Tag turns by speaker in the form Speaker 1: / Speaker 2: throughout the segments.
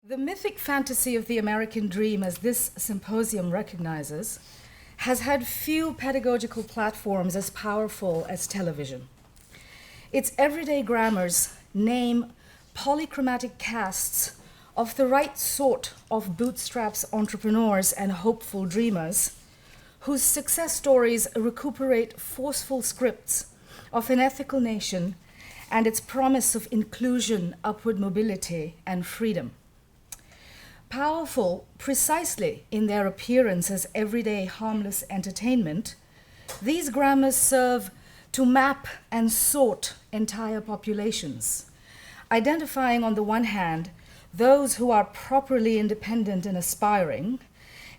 Speaker 1: The mythic fantasy of the American dream, as this symposium recognizes, has had few pedagogical platforms as powerful as television. Its everyday grammars name polychromatic casts of the right sort of bootstraps entrepreneurs and hopeful dreamers, whose success stories recuperate forceful scripts of an ethical nation and its promise of inclusion, upward mobility, and freedom. Powerful precisely in their appearance as everyday harmless entertainment, these grammars serve to map and sort entire populations, identifying on the one hand those who are properly independent and aspiring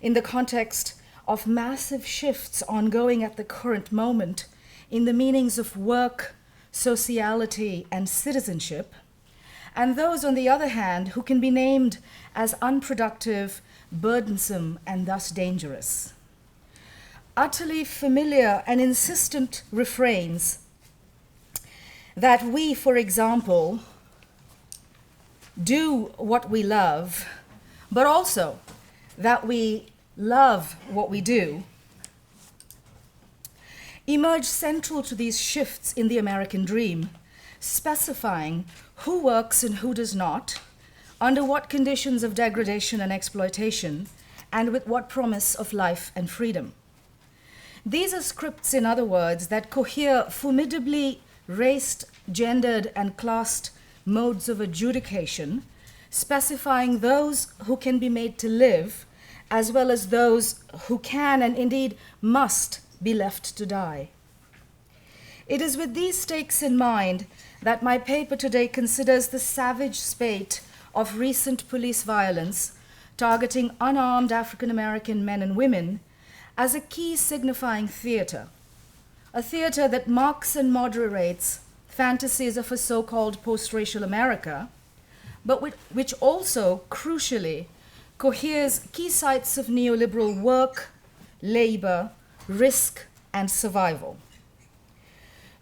Speaker 1: in the context of massive shifts ongoing at the current moment in the meanings of work, sociality, and citizenship, and those, on the other hand, who can be named as unproductive, burdensome, and thus dangerous. Utterly familiar and insistent refrains that we, for example, do what we love, but also that we love what we do, emerge central to these shifts in the American dream, specifying who works and who does not, under what conditions of degradation and exploitation, and with what promise of life and freedom. These are scripts, in other words, that cohere formidably raced, gendered, and classed modes of adjudication, specifying those who can be made to live, as well as those who can and indeed must be left to die. It is with these stakes in mind that my paper today considers the savage spate of recent police violence targeting unarmed African American men and women as a key signifying theater, a theater that marks and moderates fantasies of a so-called post-racial America, but which also, crucially, coheres key sites of neoliberal work, labor, risk, and survival.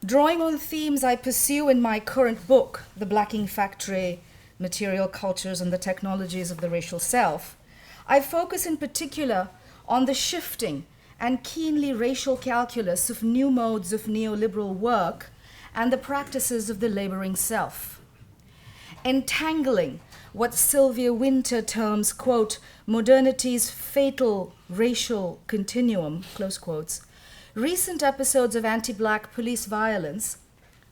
Speaker 1: Drawing on themes I pursue in my current book, The Blacking Factory, Material Cultures and the Technologies of the Racial Self, I focus in particular on the shifting and keenly racial calculus of new modes of neoliberal work and the practices of the laboring self. Entangling what Sylvia Wynter terms, quote, modernity's fatal racial continuum, close quotes, recent episodes of anti-Black police violence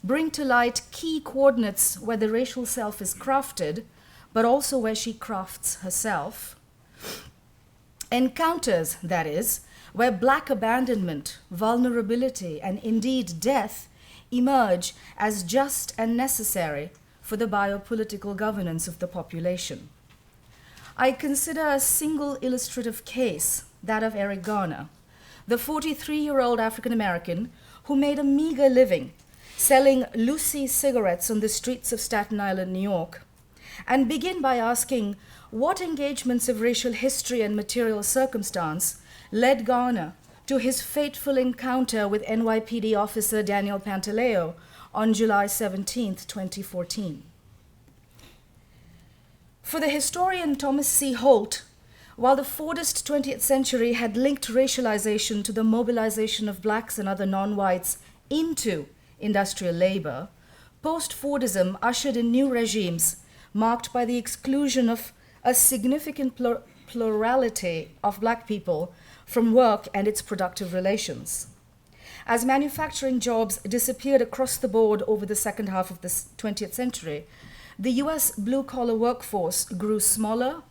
Speaker 1: bring to light key coordinates where the racial self is crafted, but also where she crafts herself. Encounters, that is, where Black abandonment, vulnerability, and indeed death emerge as just and necessary for the biopolitical governance of the population. I consider a single illustrative case, that of Eric Garner, the 43-year-old African American who made a meager living selling Lucy cigarettes on the streets of Staten Island, New York, and begin by asking what engagements of racial history and material circumstance led Garner to his fateful encounter with NYPD officer Daniel Pantaleo on July 17, 2014. For the historian Thomas C. Holt, while the Fordist 20th century had linked racialization to the mobilization of Blacks and other non-whites into industrial labor, post-Fordism ushered in new regimes marked by the exclusion of a significant plurality of Black people from work and its productive relations. As manufacturing jobs disappeared across the board over the second half of the 20th century, the US blue-collar workforce grew smaller,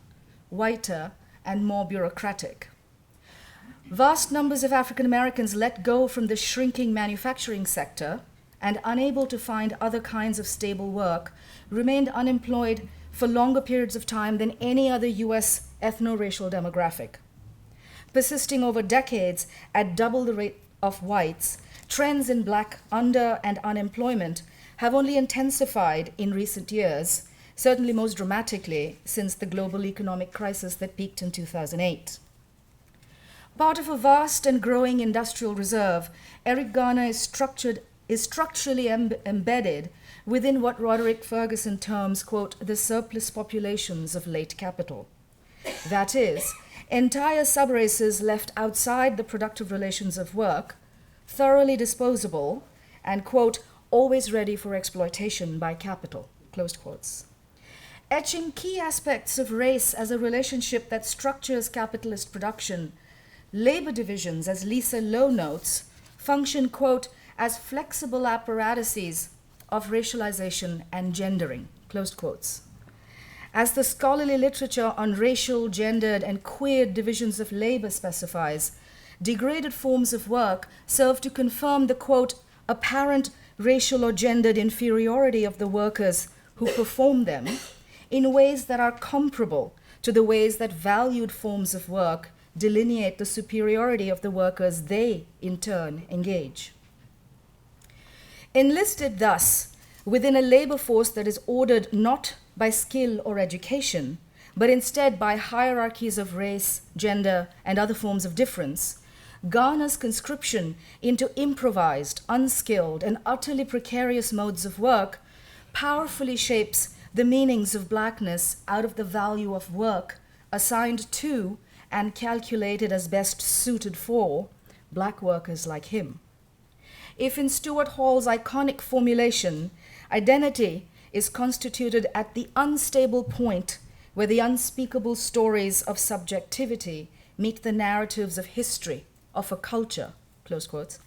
Speaker 1: whiter, and more bureaucratic. Vast numbers of African Americans let go from the shrinking manufacturing sector and, unable to find other kinds of stable work, remained unemployed for longer periods of time than any other US ethno-racial demographic. Persisting over decades at double the rate of whites, trends in Black under- and unemployment have only intensified in recent years, certainly most dramatically since the global economic crisis that peaked in 2008. Part of a vast and growing industrial reserve, Eric Garner is structured is structurally embedded within what Roderick Ferguson terms, quote, the surplus populations of late capital. That is, entire subraces left outside the productive relations of work, thoroughly disposable, and, quote, always ready for exploitation by capital, closed quotes. Etching key aspects of race as a relationship that structures capitalist production, labor divisions, as Lisa Lowe notes, function, quote, as flexible apparatuses of racialization and gendering, closed quotes. As the scholarly literature on racial, gendered, and queered divisions of labor specifies, degraded forms of work serve to confirm the, quote, apparent racial or gendered inferiority of the workers who perform them in ways that are comparable to the ways that valued forms of work delineate the superiority of the workers they, in turn, engage. Enlisted thus within a labor force that is ordered not by skill or education, but instead by hierarchies of race, gender, and other forms of difference, Garner's conscription into improvised, unskilled, and utterly precarious modes of work powerfully shapes the meanings of blackness out of the value of work assigned to and calculated as best suited for black workers like him. If in Stuart Hall's iconic formulation, identity is constituted at the unstable point where the unspeakable stories of subjectivity meet the narratives of history, of a culture, close quotes,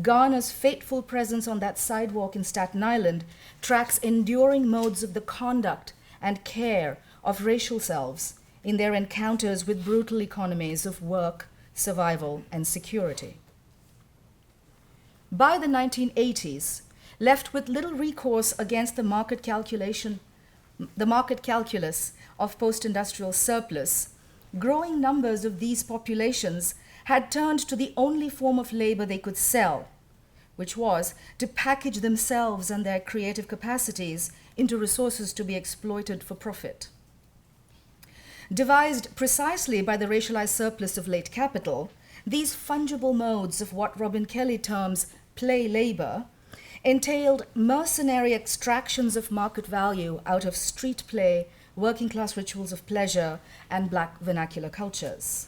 Speaker 1: Garner's fateful presence on that sidewalk in Staten Island tracks enduring modes of the conduct and care of racial selves in their encounters with brutal economies of work, survival, and security. By the 1980s, left with little recourse against the market calculus of post-industrial surplus, growing numbers of these populations had turned to the only form of labor they could sell, which was to package themselves and their creative capacities into resources to be exploited for profit. Devised precisely by the racialized surplus of late capital, these fungible modes of what Robin Kelly terms play labor entailed mercenary extractions of market value out of street play, working class rituals of pleasure, and black vernacular cultures.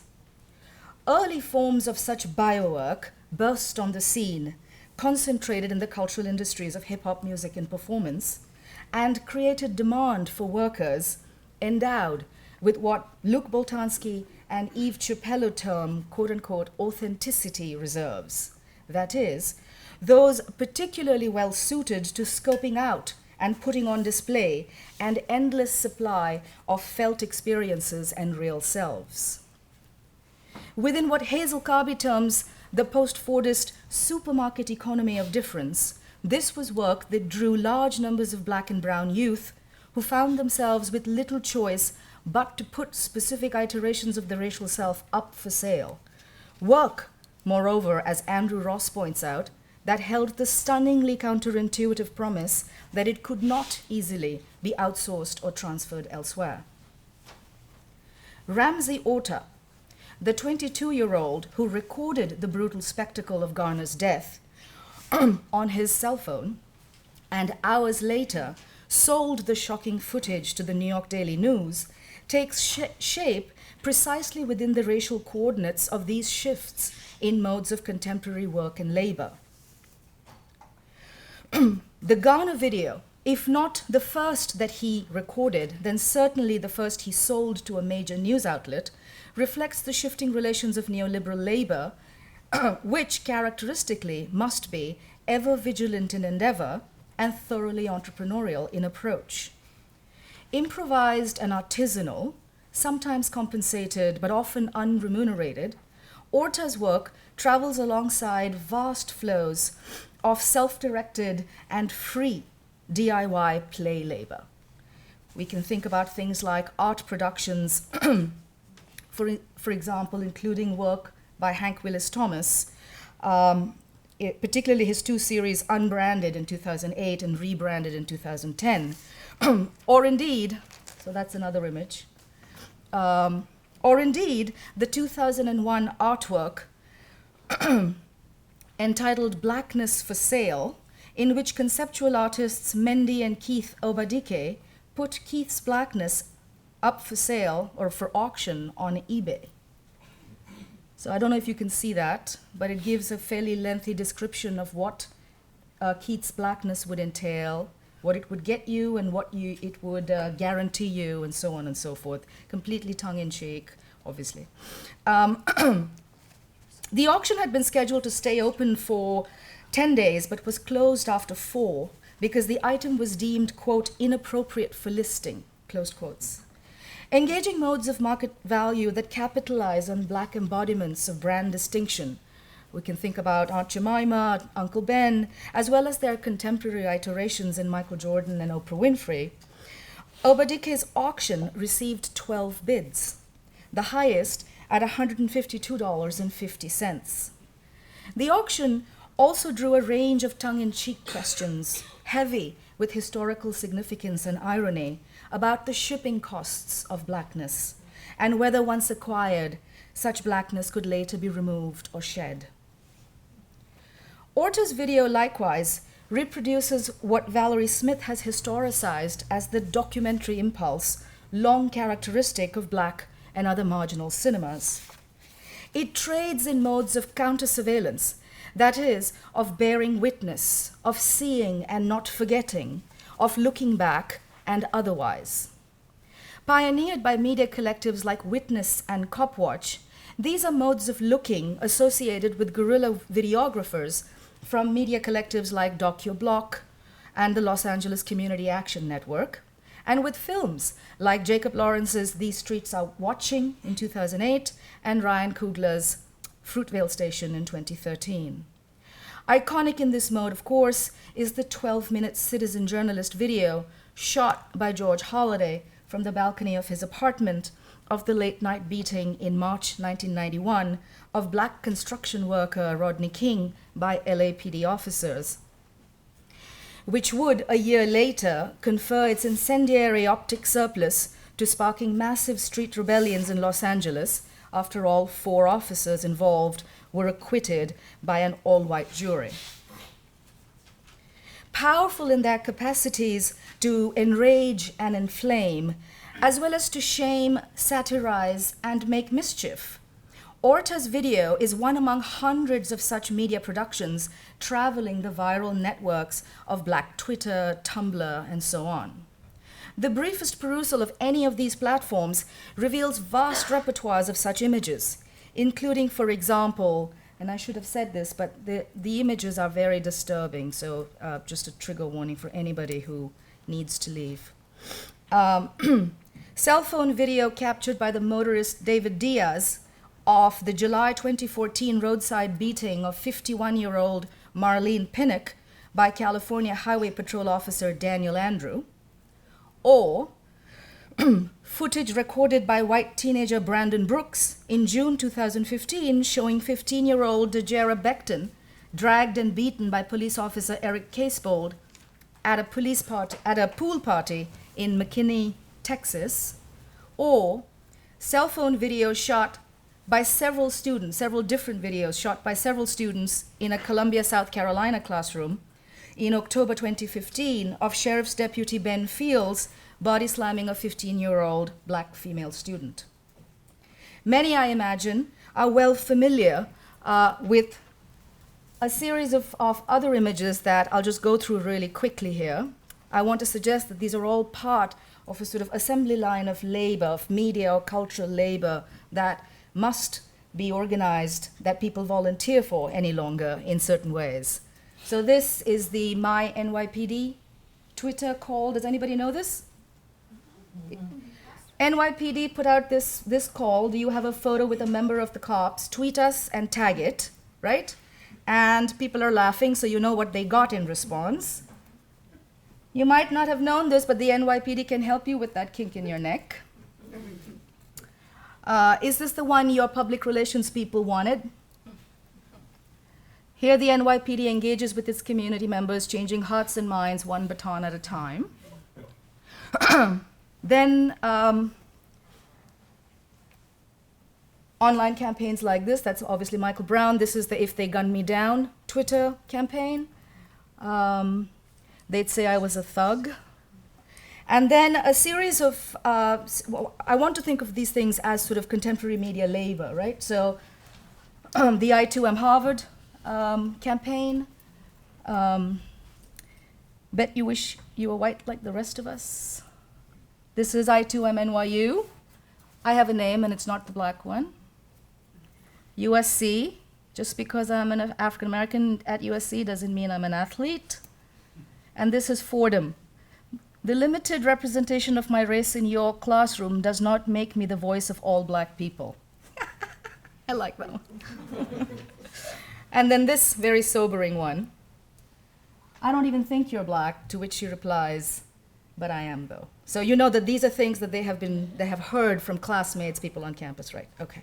Speaker 1: Early forms of such biowork burst on the scene, concentrated in the cultural industries of hip-hop music and performance, and created demand for workers endowed with what Luc Boltanski and Yves Chiapello term, quote-unquote, authenticity reserves. That is, those particularly well suited to scoping out and putting on display an endless supply of felt experiences and real selves. Within what Hazel Carby terms the post-Fordist supermarket economy of difference, this was work that drew large numbers of black and brown youth who found themselves with little choice but to put specific iterations of the racial self up for sale. Work, moreover, as Andrew Ross points out, that held the stunningly counterintuitive promise that it could not easily be outsourced or transferred elsewhere. Ramsey Orta, the 22-year-old who recorded the brutal spectacle of Garner's death on his cell phone, and hours later sold the shocking footage to the New York Daily News, takes shape precisely within the racial coordinates of these shifts in modes of contemporary work and labor. The Garner video, if not the first that he recorded, then certainly the first he sold to a major news outlet, reflects the shifting relations of neoliberal labor, which characteristically must be ever vigilant in endeavor and thoroughly entrepreneurial in approach. Improvised and artisanal, sometimes compensated but often unremunerated, Orta's work travels alongside vast flows of self-directed and free DIY play labor. We can think about things like art productions, for example, including work by Hank Willis Thomas, particularly his two series Unbranded in 2008 and Rebranded in 2010. Or indeed, so that's another image, or indeed the 2001 artwork entitled Blackness for Sale, in which conceptual artists Mendy and Keith Obadike put Keith's blackness up for sale or for auction on eBay. So I don't know if you can see that, but it gives a fairly lengthy description of what Keith's blackness would entail, what it would get you, and what it would guarantee you, and so on and so forth. Completely tongue-in-cheek, obviously. The auction had been scheduled to stay open for 10 days, but was closed after 4 because the item was deemed, quote, inappropriate for listing, closed quotes. Engaging modes of market value that capitalize on black embodiments of brand distinction. We can think about Aunt Jemima, Uncle Ben, as well as their contemporary iterations in Michael Jordan and Oprah Winfrey. Obadike's auction received 12 bids, the highest at $152.50. The auction also drew a range of tongue-in-cheek questions, heavy with historical significance and irony, about the shipping costs of blackness and whether once acquired, such blackness could later be removed or shed. Orta's video likewise reproduces what Valerie Smith has historicized as the documentary impulse, long characteristic of black and other marginal cinemas. It trades in modes of counter-surveillance, that is, of bearing witness, of seeing and not forgetting, of looking back and otherwise. Pioneered by media collectives like Witness and Copwatch, these are modes of looking associated with guerrilla videographers from media collectives like DocuBlock and the Los Angeles Community Action Network, and with films like Jacob Lawrence's These Streets Are Watching in 2008 and Ryan Coogler's Fruitvale Station in 2013. Iconic in this mode, of course, is the 12-minute citizen journalist video shot by George Holliday from the balcony of his apartment of the late-night beating in March 1991 of black construction worker Rodney King by LAPD officers, which would, a year later, confer its incendiary optic surplus to sparking massive street rebellions in Los Angeles. After all, 4 officers involved were acquitted by an all-white jury. Powerful in their capacities to enrage and inflame, as well as to shame, satirize, and make mischief, Orta's video is one among hundreds of such media productions traveling the viral networks of Black Twitter, Tumblr, and so on. The briefest perusal of any of these platforms reveals vast repertoires of such images, including, for example, and I should have said this, but the images are very disturbing, so just a trigger warning for anybody who needs to leave. Cell phone video captured by the motorist David Diaz of the July 2014 roadside beating of 51-year-old Marlene Pinnock by California Highway Patrol officer Daniel Andrew, or footage recorded by white teenager Brandon Brooks in June 2015 showing 15-year-old Dejera Becton dragged and beaten by police officer Eric Casebold at a pool party in McKinney, Texas, or cell phone video shot by several different videos shot by several students in a Columbia, South Carolina classroom in October 2015 of Sheriff's Deputy Ben Fields body slamming a 15-year-old black female student. Many, I imagine, are well familiar with a series of other images that I'll just go through really quickly here. I want to suggest that these are all part of a sort of assembly line of labor, of media or cultural labor that must be organized, that people volunteer for any longer in certain ways. So this is the My NYPD Twitter call. Does anybody know this? NYPD put out this call. Do you have a photo with a member of the cops? Tweet us and tag it, right? And people are laughing, so you know what they got in response. You might not have known this, but the NYPD can help you with that kink in your neck. Is this the one your public relations people wanted? Here the NYPD engages with its community members, changing hearts and minds one baton at a time. Then online campaigns like this, that's obviously Michael Brown. This is the If They Gun Me Down Twitter campaign. They'd say I was a thug. And then a series of, I want to think of these things as sort of contemporary media labor, right? So the I2M Harvard campaign, bet you wish you were white like the rest of us. This is I2M NYU. I have a name and it's not the black one. USC, just because I'm an African American at USC doesn't mean I'm an athlete. And this is Fordham. The limited representation of my race in your classroom does not make me the voice of all black people. I like that one. And then this very sobering one. I don't even think you're black, to which she replies, but I am though. So you know that these are things that they have heard from classmates, people on campus, right? Okay.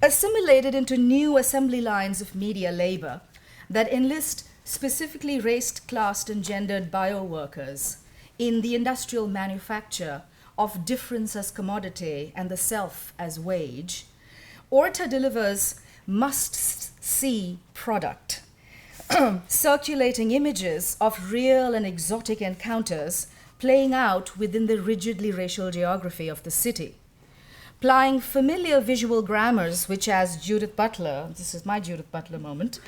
Speaker 1: Assimilated into new assembly lines of media labor that enlist specifically raced, classed, and gendered bioworkers in the industrial manufacture of difference as commodity and the self as wage, Orta delivers must-see product, circulating images of real and exotic encounters playing out within the rigidly racial geography of the city, plying familiar visual grammars, which as Judith Butler, this is my Judith Butler moment,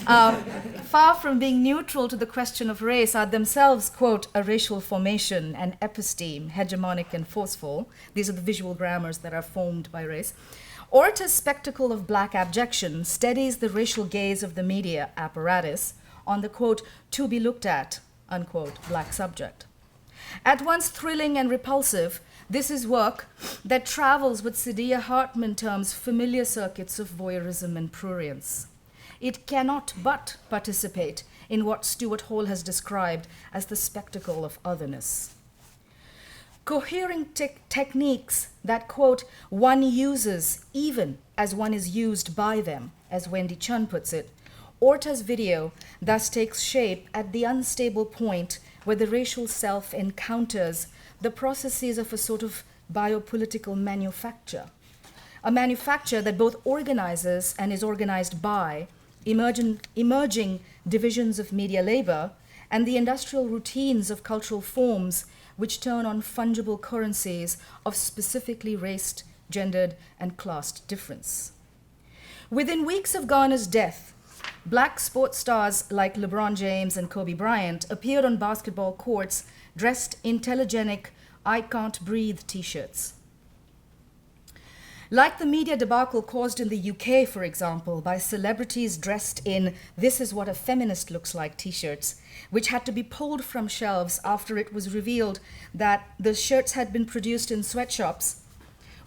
Speaker 1: far from being neutral to the question of race, are themselves, quote, a racial formation, an episteme, hegemonic and forceful. These are the visual grammars that are formed by race. Orta's spectacle of black abjection steadies the racial gaze of the media apparatus on the, quote, to be looked at, unquote, black subject. At once thrilling and repulsive, this is work that travels what Saidiya Hartman terms familiar circuits of voyeurism and prurience. It cannot but participate in what Stuart Hall has described as the spectacle of otherness. Cohering techniques that, quote, one uses even as one is used by them, as Wendy Chun puts it, Orta's video thus takes shape at the unstable point where the racial self encounters the processes of a sort of biopolitical manufacture, a manufacture that both organizes and is organized by emerging divisions of media labor and the industrial routines of cultural forms which turn on fungible currencies of specifically raced, gendered, and classed difference. Within weeks of Garner's death, black sports stars like LeBron James and Kobe Bryant appeared on basketball courts dressed in telegenic I Can't Breathe t-shirts. Like the media debacle caused in the UK, for example, by celebrities dressed in "This is what a feminist looks like" t-shirts, which had to be pulled from shelves after it was revealed that the shirts had been produced in sweatshops,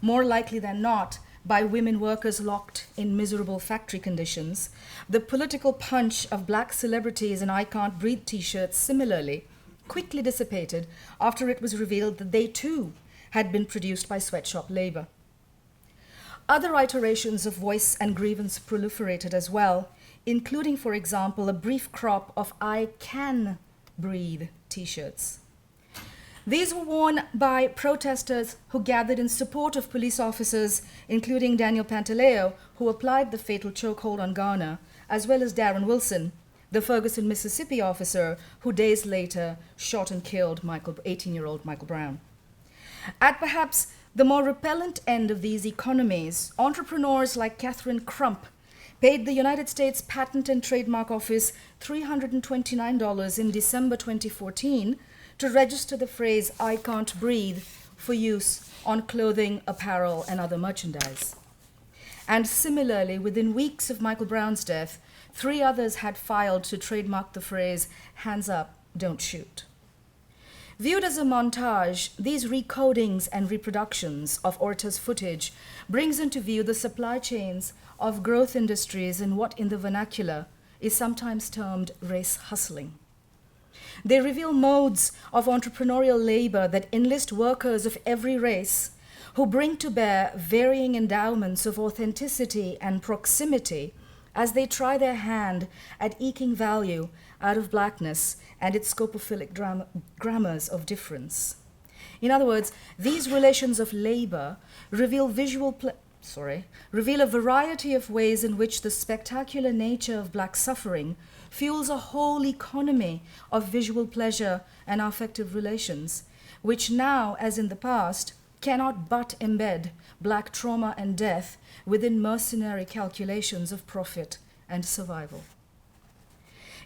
Speaker 1: more likely than not by women workers locked in miserable factory conditions, the political punch of black celebrities in I Can't Breathe t-shirts similarly quickly dissipated after it was revealed that they too had been produced by sweatshop labor. Other iterations of voice and grievance proliferated as well, including, for example, a brief crop of I Can Breathe t-shirts. These were worn by protesters who gathered in support of police officers, including Daniel Pantaleo, who applied the fatal chokehold on Garner, as well as Darren Wilson, the Ferguson, Mississippi officer who days later shot and killed 18-year-old Michael Brown. At perhaps the more repellent end of these economies, entrepreneurs like Catherine Crump paid the United States Patent and Trademark Office $329 in December 2014 to register the phrase "I can't breathe" for use on clothing, apparel, and other merchandise. And similarly, within weeks of Michael Brown's death, 3 others had filed to trademark the phrase "hands up, don't shoot." Viewed as a montage, these recodings and reproductions of Orta's footage brings into view the supply chains of growth industries in what in the vernacular is sometimes termed race hustling. They reveal modes of entrepreneurial labor that enlist workers of every race who bring to bear varying endowments of authenticity and proximity as they try their hand at eking value out of blackness and its scopophilic grammars of difference. In other words, these relations of labor reveal visual reveal a variety of ways in which the spectacular nature of Black suffering fuels a whole economy of visual pleasure and affective relations, which now, as in the past, cannot but embed Black trauma and death within mercenary calculations of profit and survival.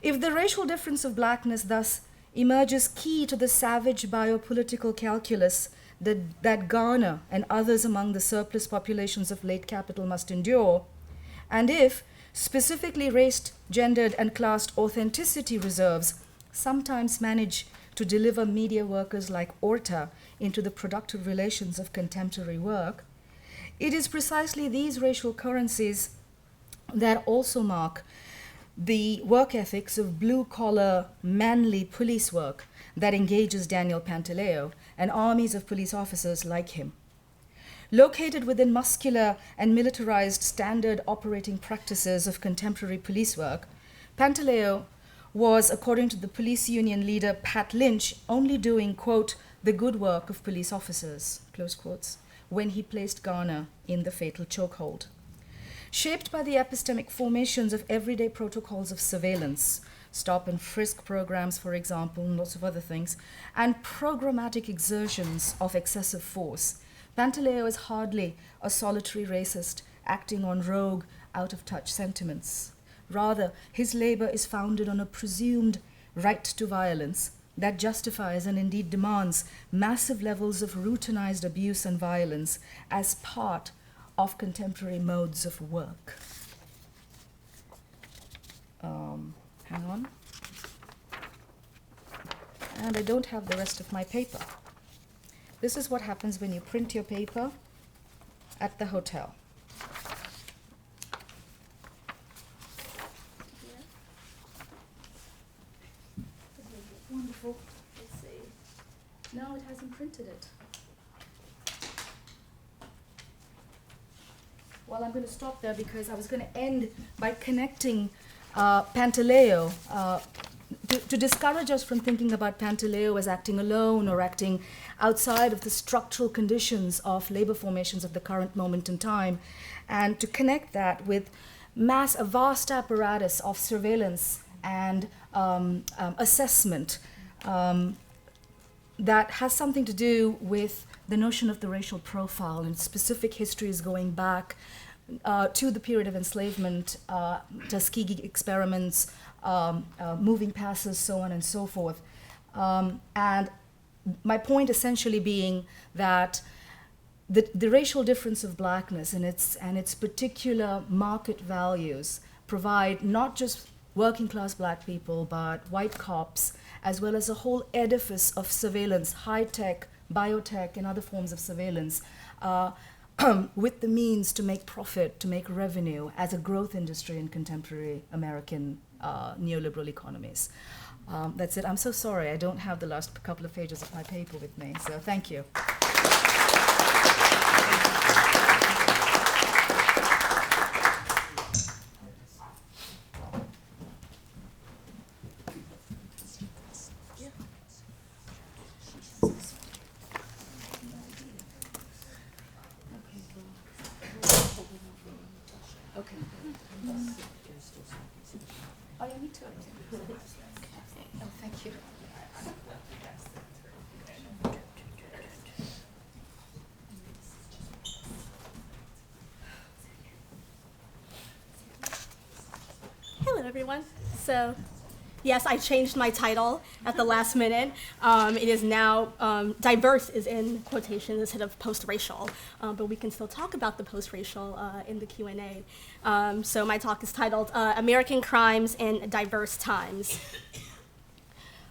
Speaker 1: If the racial difference of Blackness thus emerges key to the savage biopolitical calculus that Ghana and others among the surplus populations of late capital must endure, and if specifically race, gendered, and classed authenticity reserves sometimes manage to deliver media workers like Orta into the productive relations of contemporary work, it is precisely these racial currencies that also mark the work ethics of blue-collar, manly police work that engages Daniel Pantaleo and armies of police officers like him. Located within muscular and militarized standard operating practices of contemporary police work, Pantaleo was, according to the police union leader Pat Lynch, only doing, quote, the good work of police officers, close quotes, when he placed Ghana in the fatal chokehold. Shaped by the epistemic formations of everyday protocols of surveillance, stop and frisk programs, for example, and lots of other things, and programmatic exertions of excessive force, Pantaleo is hardly a solitary racist acting on rogue, out-of-touch sentiments. Rather, his labor is founded on a presumed right to violence that justifies and indeed demands massive levels of routinized abuse and violence as part of contemporary modes of work. Hang on. And I don't have the rest of my paper. This is what happens when you print your paper at the hotel. Wonderful. Let's see. No, it hasn't printed it. Well, I'm going to stop there because I was going to end by connecting Pantaleo to discourage us from thinking about Pantaleo as acting alone or acting outside of the structural conditions of labor formations of the current moment in time, and to connect that with a vast apparatus of surveillance and assessment that has something to do with the notion of the racial profile and specific histories going back to the period of enslavement, Tuskegee experiments, moving passes, so on and so forth. And my point essentially being that the racial difference of Blackness and its particular market values provide not just working class Black people, but white cops, as well as a whole edifice of surveillance, high-tech, biotech, and other forms of surveillance, with the means to make profit, to make revenue as a growth industry in contemporary American neoliberal economies. That's it. I'm so sorry. I don't have the last couple of pages of my paper with me, so thank you. Okay. Oh, you need to. Oh, thank you.
Speaker 2: Hello, everyone. So, yes, I changed my title at the last minute. It is now, diverse is in quotation instead of post-racial, but we can still talk about the post-racial in the Q&A. So my talk is titled, American Crimes in Diverse Times.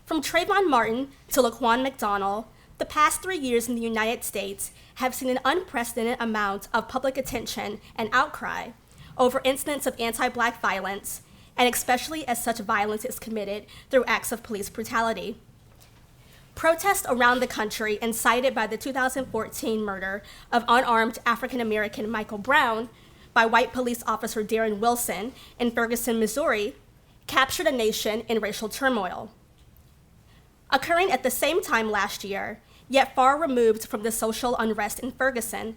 Speaker 2: From Trayvon Martin to Laquan McDonald, the past 3 years in the United States have seen an unprecedented amount of public attention and outcry over incidents of anti-Black violence, and especially as such violence is committed through acts of police brutality. Protests around the country incited by the 2014 murder of unarmed African-American Michael Brown by white police officer Darren Wilson in Ferguson, Missouri, captured a nation in racial turmoil. Occurring at the same time last year, yet far removed from the social unrest in Ferguson,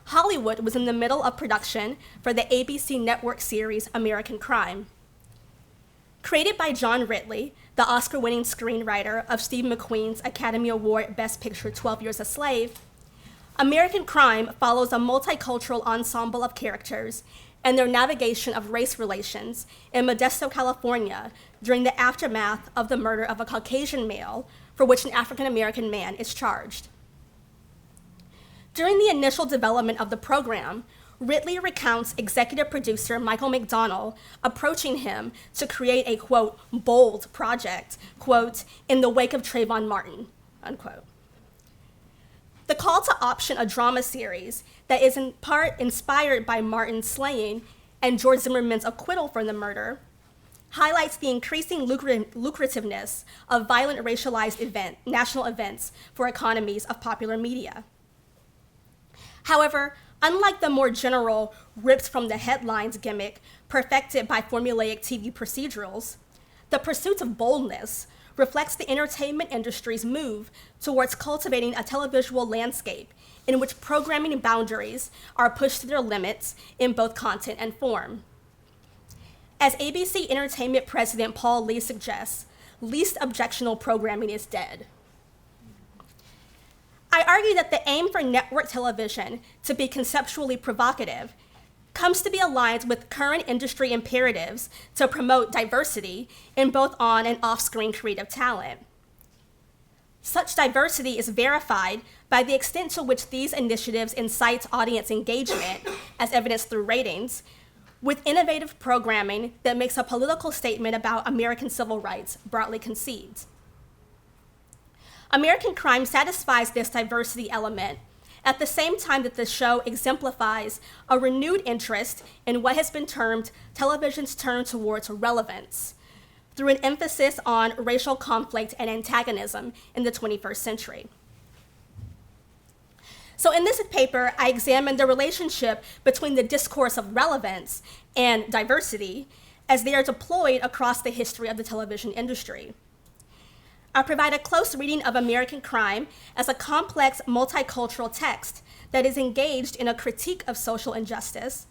Speaker 2: Hollywood was in the middle of production for the ABC network series American Crime. Created by John Ridley, the Oscar-winning screenwriter of Steve McQueen's Academy Award Best Picture 12 Years a Slave, American Crime follows a multicultural ensemble of characters and their navigation of race relations in Modesto, California during the aftermath of the murder of a Caucasian male for which an African-American man is charged. During the initial development of the program, Ridley recounts executive producer Michael McDonnell approaching him to create a, quote, bold project, quote, in the wake of Trayvon Martin, unquote. The call to option a drama series that is in part inspired by Martin's slaying and George Zimmerman's acquittal for the murder highlights the increasing lucrativeness of violent racialized national events for economies of popular media. However, unlike the more general ripped from the headlines gimmick perfected by formulaic TV procedurals, the pursuit of boldness reflects the entertainment industry's move towards cultivating a televisual landscape in which programming boundaries are pushed to their limits in both content and form. As ABC Entertainment President Paul Lee suggests, least objectionable programming is dead. I argue that the aim for network television to be conceptually provocative comes to be aligned with current industry imperatives to promote diversity in both on and off-screen creative talent. Such diversity is verified by the extent to which these initiatives incite audience engagement, as evidenced through ratings, with innovative programming that makes a political statement about American civil rights broadly conceived. American Crime satisfies this diversity element at the same time that the show exemplifies a renewed interest in what has been termed television's turn towards relevance, through an emphasis on racial conflict and antagonism in the 21st century. So in this paper, I examined the relationship between the discourse of relevance and diversity as they are deployed across the history of the television industry. I provide a close reading of American Crime as a complex multicultural text that is engaged in a critique of social injustice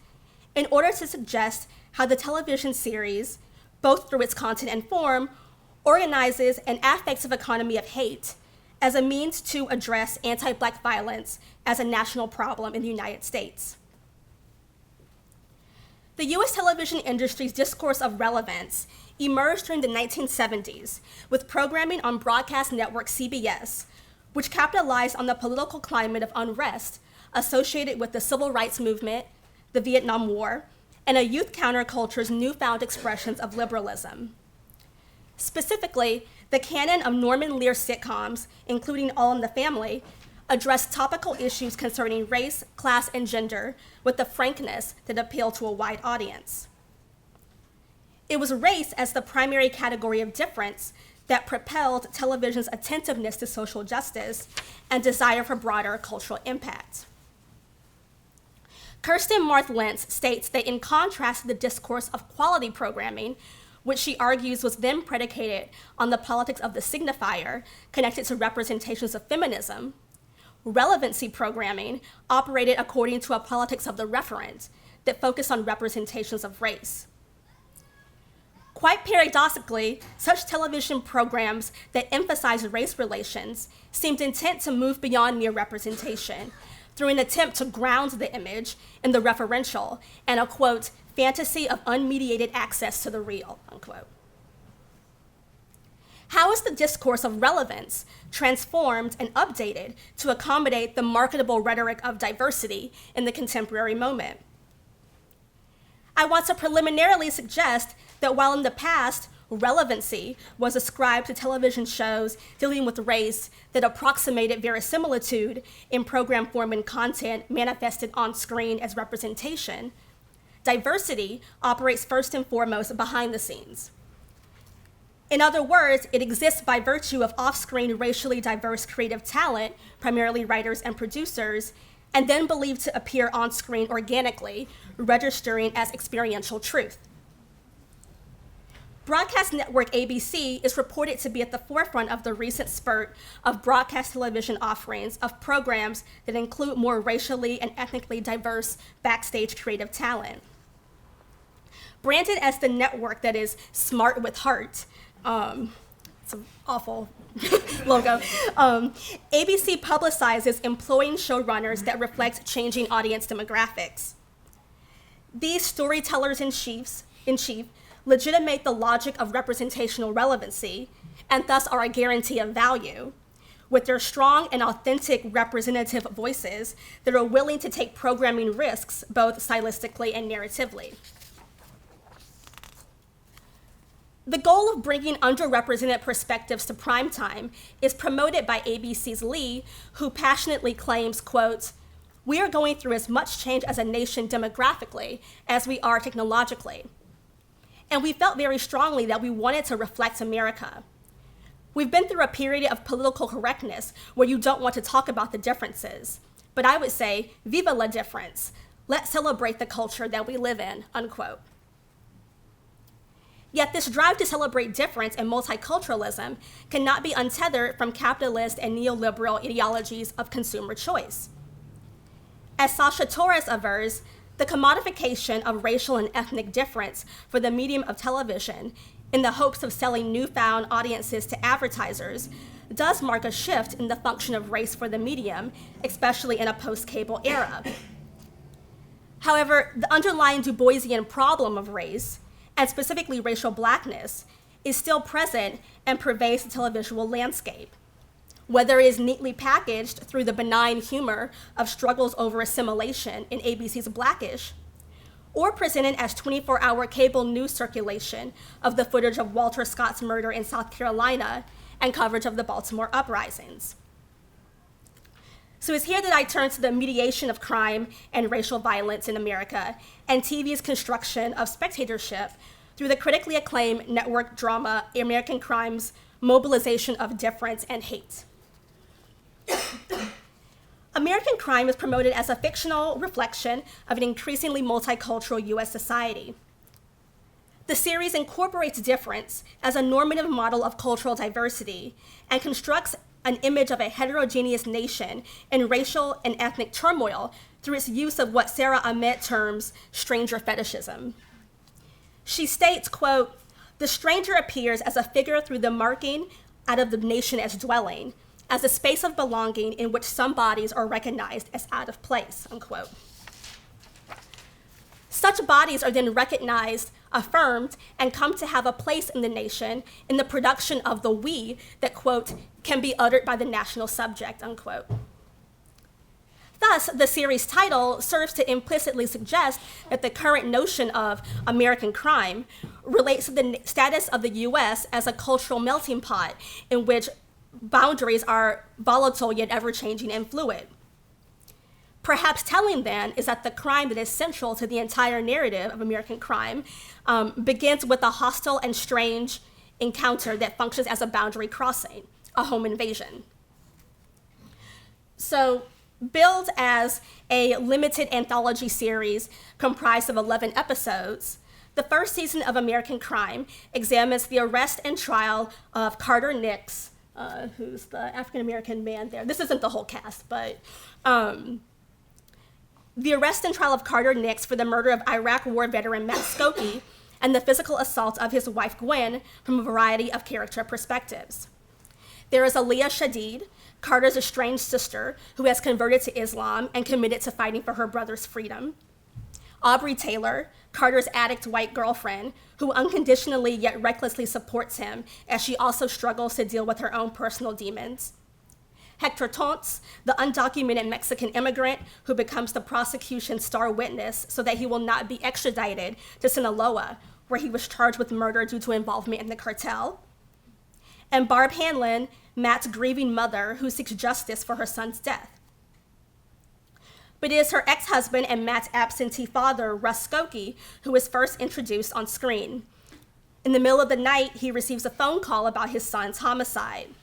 Speaker 2: in order to suggest how the television series, both through its content and form, organizes an affective economy of hate as a means to address anti-Black violence as a national problem in the United States. The US television industry's discourse of relevance emerged during the 1970s with programming on broadcast network CBS, which capitalized on the political climate of unrest associated with the civil rights movement, the Vietnam War, and a youth counterculture's newfound expressions of liberalism. Specifically, the canon of Norman Lear sitcoms, including All in the Family, addressed topical issues concerning race, class, and gender with a frankness that appealed to a wide audience. It was race as the primary category of difference that propelled television's attentiveness to social justice and desire for broader cultural impact. Kirsten Marth Lentz states that in contrast to the discourse of quality programming, which she argues was then predicated on the politics of the signifier connected to representations of feminism, relevancy programming operated according to a politics of the referent that focused on representations of race. Quite paradoxically, such television programs that emphasize race relations seemed intent to move beyond mere representation through an attempt to ground the image in the referential and a, quote, fantasy of unmediated access to the real, unquote. How is the discourse of relevance transformed and updated to accommodate the marketable rhetoric of diversity in the contemporary moment? I want to preliminarily suggest that while in the past, relevancy was ascribed to television shows dealing with race that approximated verisimilitude in program form and content manifested on screen as representation, diversity operates first and foremost behind the scenes. In other words, it exists by virtue of off-screen racially diverse creative talent, primarily writers and producers, and then believed to appear on screen organically, registering as experiential truth. Broadcast network ABC is reported to be at the forefront of the recent spurt of broadcast television offerings of programs that include more racially and ethnically diverse backstage creative talent. Branded as the network that is smart with heart, it's an awful logo, ABC publicizes employing showrunners that reflect changing audience demographics. These storytellers in chief legitimate the logic of representational relevancy and thus are a guarantee of value, with their strong and authentic representative voices that are willing to take programming risks both stylistically and narratively. The goal of bringing underrepresented perspectives to primetime is promoted by ABC's Lee, who passionately claims, quote, "We are going through as much change as a nation demographically as we are technologically. And we felt very strongly that we wanted to reflect America. We've been through a period of political correctness where you don't want to talk about the differences. But I would say, viva la difference. Let's celebrate the culture that we live in," unquote. Yet this drive to celebrate difference and multiculturalism cannot be untethered from capitalist and neoliberal ideologies of consumer choice. As Sasha Torres avers, the commodification of racial and ethnic difference for the medium of television in the hopes of selling newfound audiences to advertisers does mark a shift in the function of race for the medium, especially in a post-cable era. However, the underlying Du Boisian problem of race, and specifically racial blackness, is still present and pervades the televisual landscape. Whether it is neatly packaged through the benign humor of struggles over assimilation in ABC's Blackish, or presented as 24-hour cable news circulation of the footage of Walter Scott's murder in South Carolina and coverage of the Baltimore uprisings. So it's here that I turn to the mediation of crime and racial violence in America and TV's construction of spectatorship through the critically acclaimed network drama American Crime's mobilization of difference and hate. American Crime is promoted as a fictional reflection of an increasingly multicultural US society. The series incorporates difference as a normative model of cultural diversity and constructs an image of a heterogeneous nation in racial and ethnic turmoil through its use of what Sarah Ahmed terms stranger fetishism. She states, quote, "The stranger appears as a figure through the marking out of the nation as dwelling, as a space of belonging in which some bodies are recognized as out of place," unquote. Such bodies are then recognized, affirmed, and come to have a place in the nation in the production of the we that, quote, "can be uttered by the national subject," unquote. Thus, the series title serves to implicitly suggest that the current notion of American crime relates to the status of the US as a cultural melting pot in which boundaries are volatile yet ever-changing and fluid. Perhaps telling then is that the crime that is central to the entire narrative of American crime begins with a hostile and strange encounter that functions as a boundary crossing, a home invasion. So, billed as a limited anthology series comprised of 11 episodes, the first season of American Crime examines the arrest and trial of Carter Nix, who's the African-American man there. This isn't the whole cast, but the arrest and trial of Carter Nix for the murder of Iraq War veteran Matt Skokie and the physical assault of his wife Gwen from a variety of character perspectives. There is Aaliyah Shadid, Carter's estranged sister, who has converted to Islam and committed to fighting for her brother's freedom. Aubrey Taylor, Carter's addict white girlfriend, who unconditionally yet recklessly supports him as she also struggles to deal with her own personal demons. Hector Tonts, the undocumented Mexican immigrant who becomes the prosecution's star witness so that he will not be extradited to Sinaloa, where he was charged with murder due to involvement in the cartel. And Barb Hanlon, Matt's grieving mother who seeks justice for her son's death. But it is her ex-husband and Matt's absentee father, Russ Skokie, who is first introduced on screen. In the middle of the night, he receives a phone call about his son's homicide.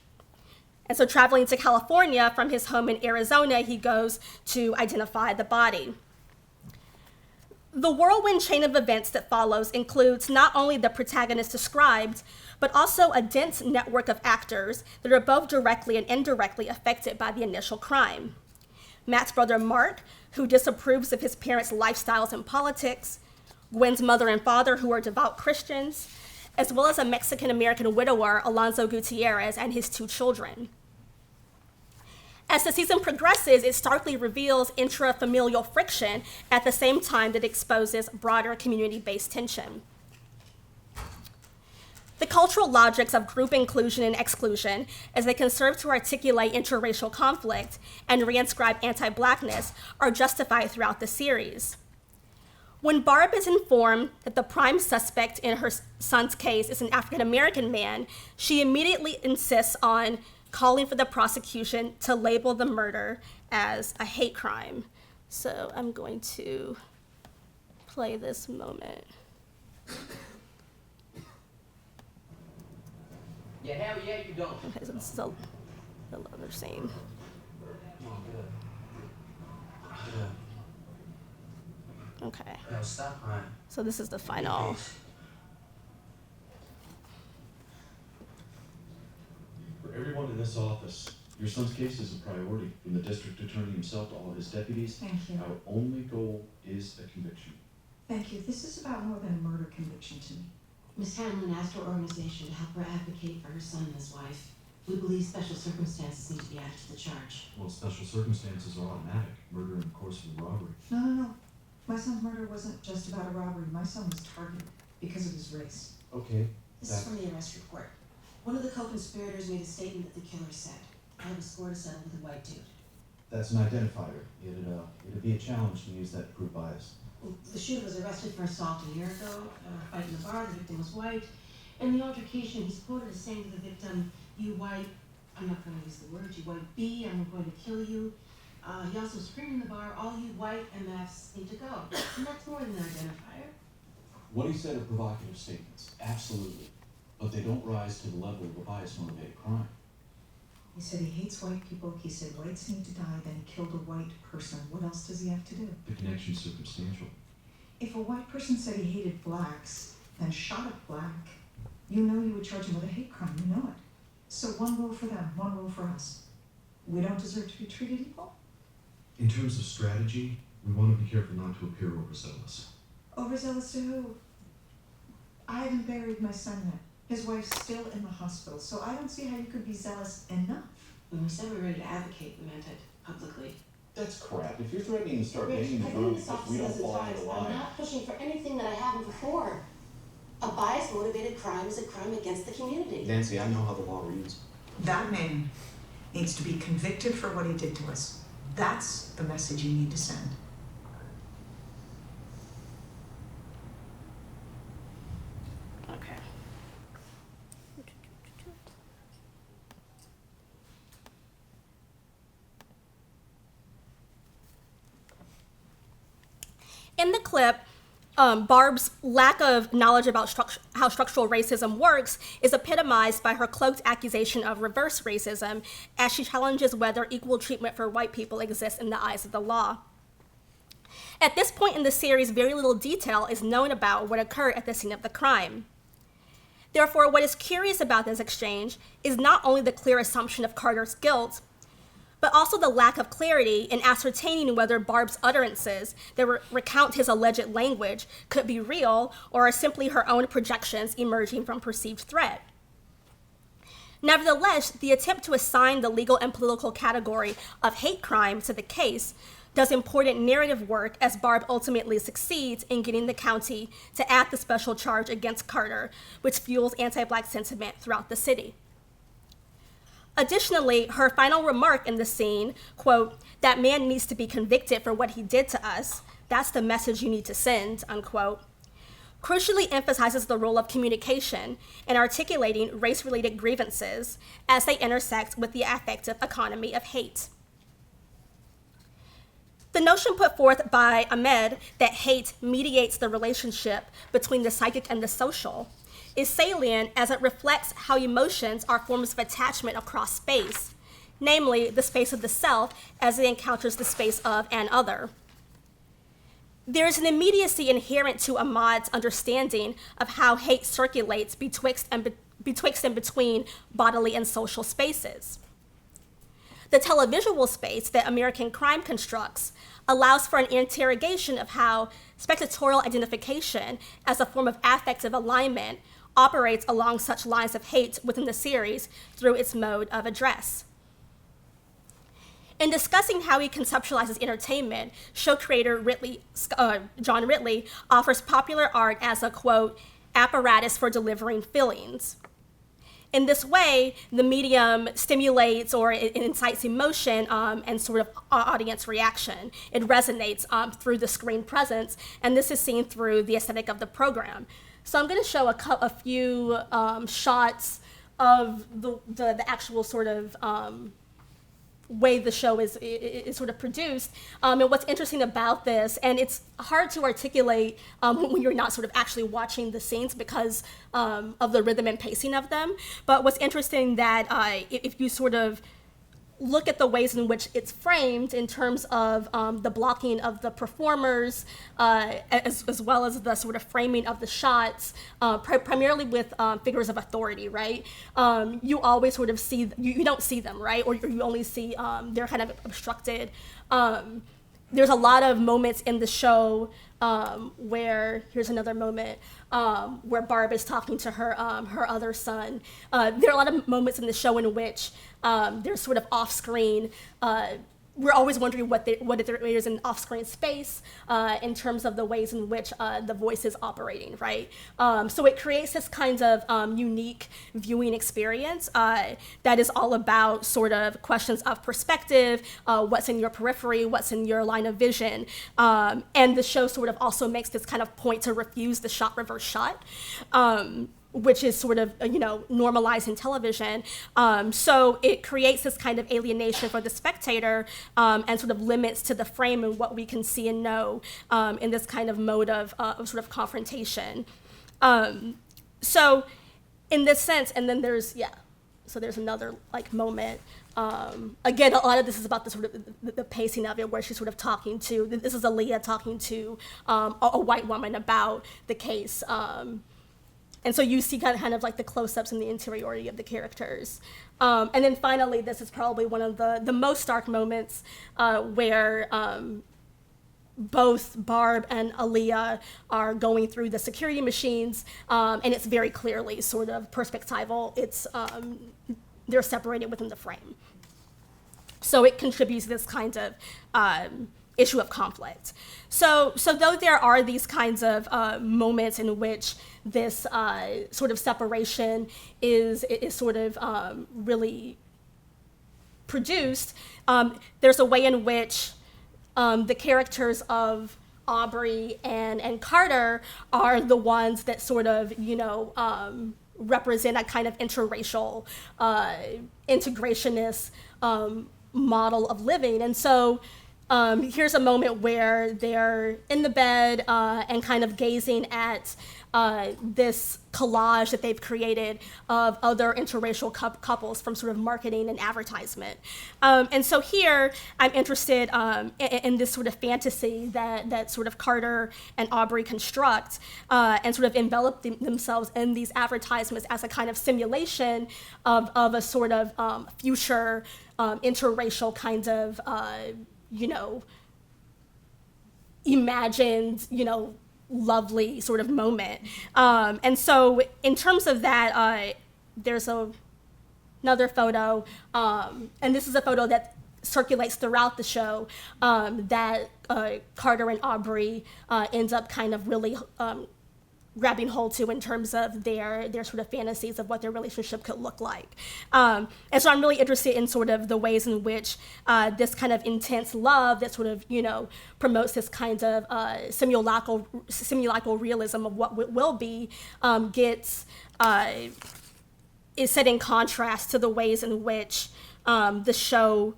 Speaker 2: And so traveling to California from his home in Arizona, he goes to identify the body. The whirlwind chain of events that follows includes not only the protagonist described, but also a dense network of actors that are both directly and indirectly affected by the initial crime. Matt's brother Mark, who disapproves of his parents' lifestyles and politics, Gwen's mother and father, who are devout Christians, as well as a Mexican-American widower, Alonzo Gutierrez, and his 2 children. As the season progresses, it starkly reveals intrafamilial friction at the same time that it exposes broader community-based tension. The cultural logics of group inclusion and exclusion, as they can serve to articulate interracial conflict and reinscribe anti-Blackness, are justified throughout the series. When Barb is informed that the prime suspect in her son's case is an African-American man, she immediately insists on calling for the prosecution to label the murder as a hate crime. So I'm going to play this moment.
Speaker 3: Yeah, hell yeah, you don't.
Speaker 2: Okay, so this is the other scene.
Speaker 3: Come on, get up. Get up.
Speaker 2: Okay,
Speaker 3: No, stop crying.
Speaker 2: so this is the final.
Speaker 4: For everyone in this office, your son's case is a priority, from the district attorney himself to all his deputies.
Speaker 5: Thank you.
Speaker 4: Our only goal is a conviction.
Speaker 5: Thank you. This is about more than a murder conviction to me.
Speaker 6: Ms. Hamlin asked her organization to help her advocate for her son and his wife. We believe special circumstances need to be added to the charge.
Speaker 4: Well, special circumstances are automatic. Murder in the course of a robbery.
Speaker 5: No. My son's murder wasn't just about a robbery. My son was targeted because of his race.
Speaker 4: Okay.
Speaker 6: This is from the arrest report. One of the co-conspirators made a statement that the killer said, "I have a score to settle with a white dude."
Speaker 4: That's an identifier. It'd be a challenge to use that to prove bias.
Speaker 6: The shooter was arrested for assault a year ago, a fight in the bar. The victim was white. In the altercation, he's quoted as saying to the victim, "You white, I'm not going to use the word, you white B, I'm going to kill you." He also screamed in the bar, "All you white MFs need to go." And that's more than an identifier.
Speaker 4: What he said are provocative statements, absolutely. But they don't rise to the level of a bias-motivated crime.
Speaker 5: He said he hates white people. He said whites need to die. Then he killed a white person. What else does he have to do?
Speaker 4: The connection's circumstantial.
Speaker 5: If a white person said he hated blacks, then shot a black, you know you would charge him with a hate crime. You know it. So one rule for them, one rule for us. We don't deserve to be treated equal?
Speaker 4: In terms of strategy, we want to be careful not to appear overzealous.
Speaker 5: Overzealous to who? I haven't buried my son yet. His wife's still in the hospital, so I don't see how you could be zealous enough.
Speaker 6: When we said we were ready to advocate, we meant it publicly.
Speaker 4: That's crap. If you're threatening to start
Speaker 6: Rich,
Speaker 4: banging the
Speaker 6: I've
Speaker 4: drum
Speaker 6: been in this
Speaker 4: because
Speaker 6: office
Speaker 4: we don't
Speaker 6: dozens of
Speaker 4: fall in
Speaker 6: times.
Speaker 4: the
Speaker 6: I'm
Speaker 4: line.
Speaker 6: not pushing for anything that I haven't before. A bias-motivated crime is a crime against the community.
Speaker 3: Nancy, I know how the law reads.
Speaker 5: That man needs to be convicted for what he did to us. That's the message you need to send.
Speaker 2: Okay. In the clip, Barb's lack of knowledge about how structural racism works is epitomized by her cloaked accusation of reverse racism as she challenges whether equal treatment for white people exists in the eyes of the law. At this point in the series, very little detail is known about what occurred at the scene of the crime. Therefore, what is curious about this exchange is not only the clear assumption of Carter's guilt, but also the lack of clarity in ascertaining whether Barb's utterances that recount his alleged language could be real or are simply her own projections emerging from perceived threat. Nevertheless, the attempt to assign the legal and political category of hate crime to the case does important narrative work as Barb ultimately succeeds in getting the county to add the special charge against Carter, which fuels anti-Black sentiment throughout the city. Additionally, her final remark in the scene, quote, "That man needs to be convicted for what he did to us. That's the message you need to send," unquote, crucially emphasizes the role of communication in articulating race-related grievances as they intersect with the affective economy of hate. The notion put forth by Ahmed that hate mediates the relationship between the psychic and the social is salient as it reflects how emotions are forms of attachment across space, namely the space of the self as it encounters the space of an other. There's an immediacy inherent to Ahmad's understanding of how hate circulates betwixt and between bodily and social spaces. The televisual space that American Crime constructs allows for an interrogation of how spectatorial identification as a form of affective alignment operates along such lines of hate within the series through its mode of address. In discussing how he conceptualizes entertainment, show creator John Ridley offers popular art as a, quote, apparatus for delivering feelings. In this way, the medium stimulates or it incites emotion and sort of audience reaction. It resonates through the screen presence, and this is seen through the aesthetic of the program. So I'm going to show a few shots of the actual sort of way the show is sort of produced. And what's interesting about this, and it's hard to articulate when you're not sort of actually watching the scenes because of the rhythm and pacing of them, but what's interesting that if you sort of look at the ways in which it's framed in terms of the blocking of the performers, as well as the sort of framing of the shots, primarily with figures of authority, right? You always sort of see, you don't see them, right? Or you only see they're kind of obstructed. There's a lot of moments in the show where, here's another moment, where Barb is talking to her other son. There are a lot of moments in the show in which there's sort of off-screen, we're always wondering what there is in off-screen space in terms of the ways in which the voice is operating, right? So it creates this kind of unique viewing experience that is all about sort of questions of perspective, what's in your periphery, what's in your line of vision. And the show sort of also makes this kind of point to refuse the shot reverse shot. Which is sort of, normalized in television. So it creates this kind of alienation for the spectator and sort of limits to the frame and what we can see and know in this kind of mode of sort of confrontation. So in this sense, and then there's another moment. Again, a lot of this is about the sort of the pacing of it, where she's sort of talking to, this is Aaliyah talking to a white woman about the case. And so you see kind of like the close-ups and the interiority of the characters. And then finally, this is probably one of the most stark moments where both Barb and Aaliyah are going through the security machines, and it's very clearly sort of perspectival. It's, they're separated within the frame. So it contributes to this kind of issue of conflict. So though there are these kinds of moments in which this sort of separation is sort of really produced, there's a way in which the characters of Aubrey and Carter are the ones that sort of, represent a kind of interracial, integrationist model of living. And so here's a moment where they're in the bed and kind of gazing at this collage that they've created of other interracial couples from sort of marketing and advertisement. And so here I'm interested in this sort of fantasy that sort of Carter and Aubrey construct and sort of envelop themselves in these advertisements as a kind of simulation of a sort of future interracial kind of imagined, lovely sort of moment. And so in terms of that, there's another photo, and this is a photo that circulates throughout the show that Carter and Aubrey ends up kind of really grabbing hold to in terms of their sort of fantasies of what their relationship could look like. And so I'm really interested in sort of the ways in which this kind of intense love that sort of, promotes this kind of simulacral realism of what will be is set in contrast to the ways in which the show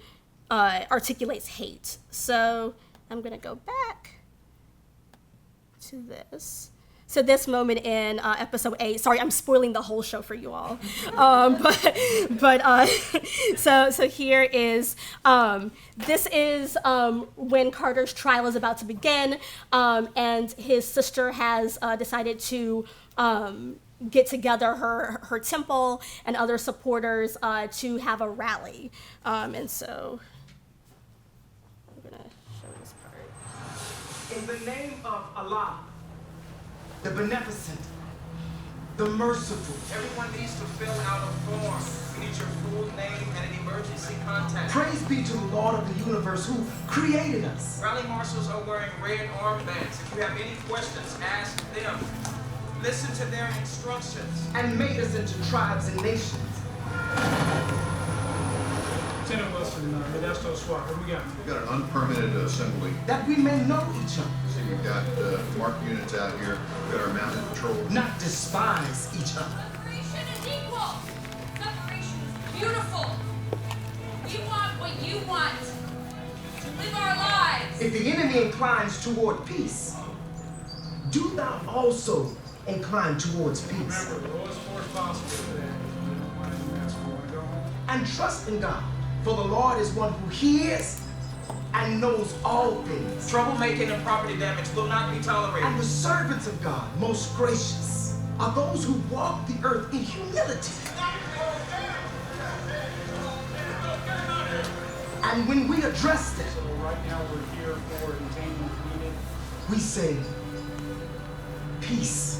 Speaker 2: articulates hate. So I'm gonna go back to this. So this moment in episode 8, sorry, I'm spoiling the whole show for you all. So here is, this is when Carter's trial is about to begin, and his sister has decided to get together her temple and other supporters to have a rally. And so I'm gonna show this part.
Speaker 7: In the name of Allah, the beneficent, the merciful.
Speaker 8: Everyone needs to fill out a form. We need your full name and an emergency contact.
Speaker 7: Praise be to the Lord of the universe who created us.
Speaker 8: Rally marshals are wearing red armbands. If you have any questions, ask them. Listen to their instructions.
Speaker 7: And made us into tribes and nations.
Speaker 9: Lieutenant Wilson, Modesto SWAT, what do we got?
Speaker 10: We've got an unpermitted assembly.
Speaker 7: That we may know each other.
Speaker 10: See, we've got marked units out here. We've got our mounted patrol.
Speaker 7: Not despise each other.
Speaker 11: Separation is equal. Separation is beautiful. We want what you want. To live our lives.
Speaker 7: If the enemy inclines toward peace, do thou also incline towards peace.
Speaker 9: Remember, the lowest force possible today. You don't want to mess with one. Go home.
Speaker 7: And trust in God, for the Lord is one who hears and knows all things.
Speaker 8: Troublemaking and property damage will not be tolerated.
Speaker 7: And the servants of God, most gracious, are those who walk the earth in humility. And when we address them,
Speaker 9: So right now we're here for containment needed.
Speaker 7: we say, peace.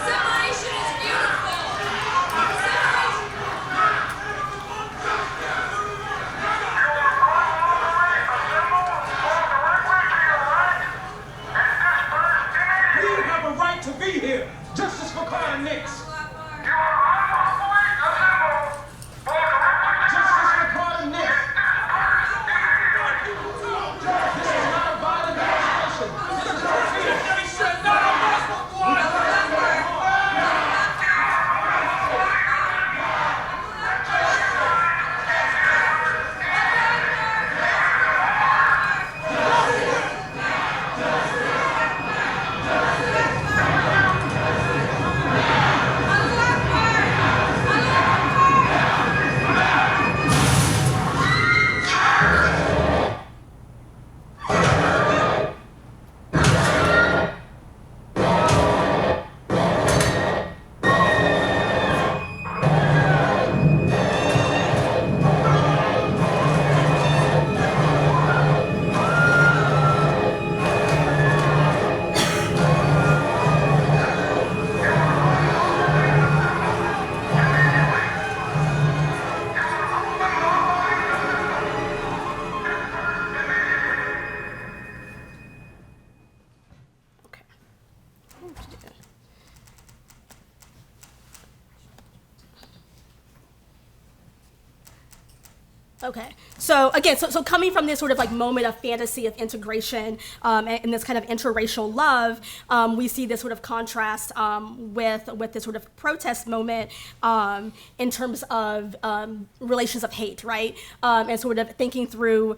Speaker 11: Separation is beautiful.
Speaker 9: We have a right to be here. Justice for Carter Nix. Justice for Carter Nix. This is not a violent demonstration. This is a demonstration.
Speaker 2: Okay. Okay, so again, so coming from this sort of like moment of fantasy of integration and this kind of interracial love, we see this sort of contrast with this sort of protest moment in terms of relations of hate, right? And sort of thinking through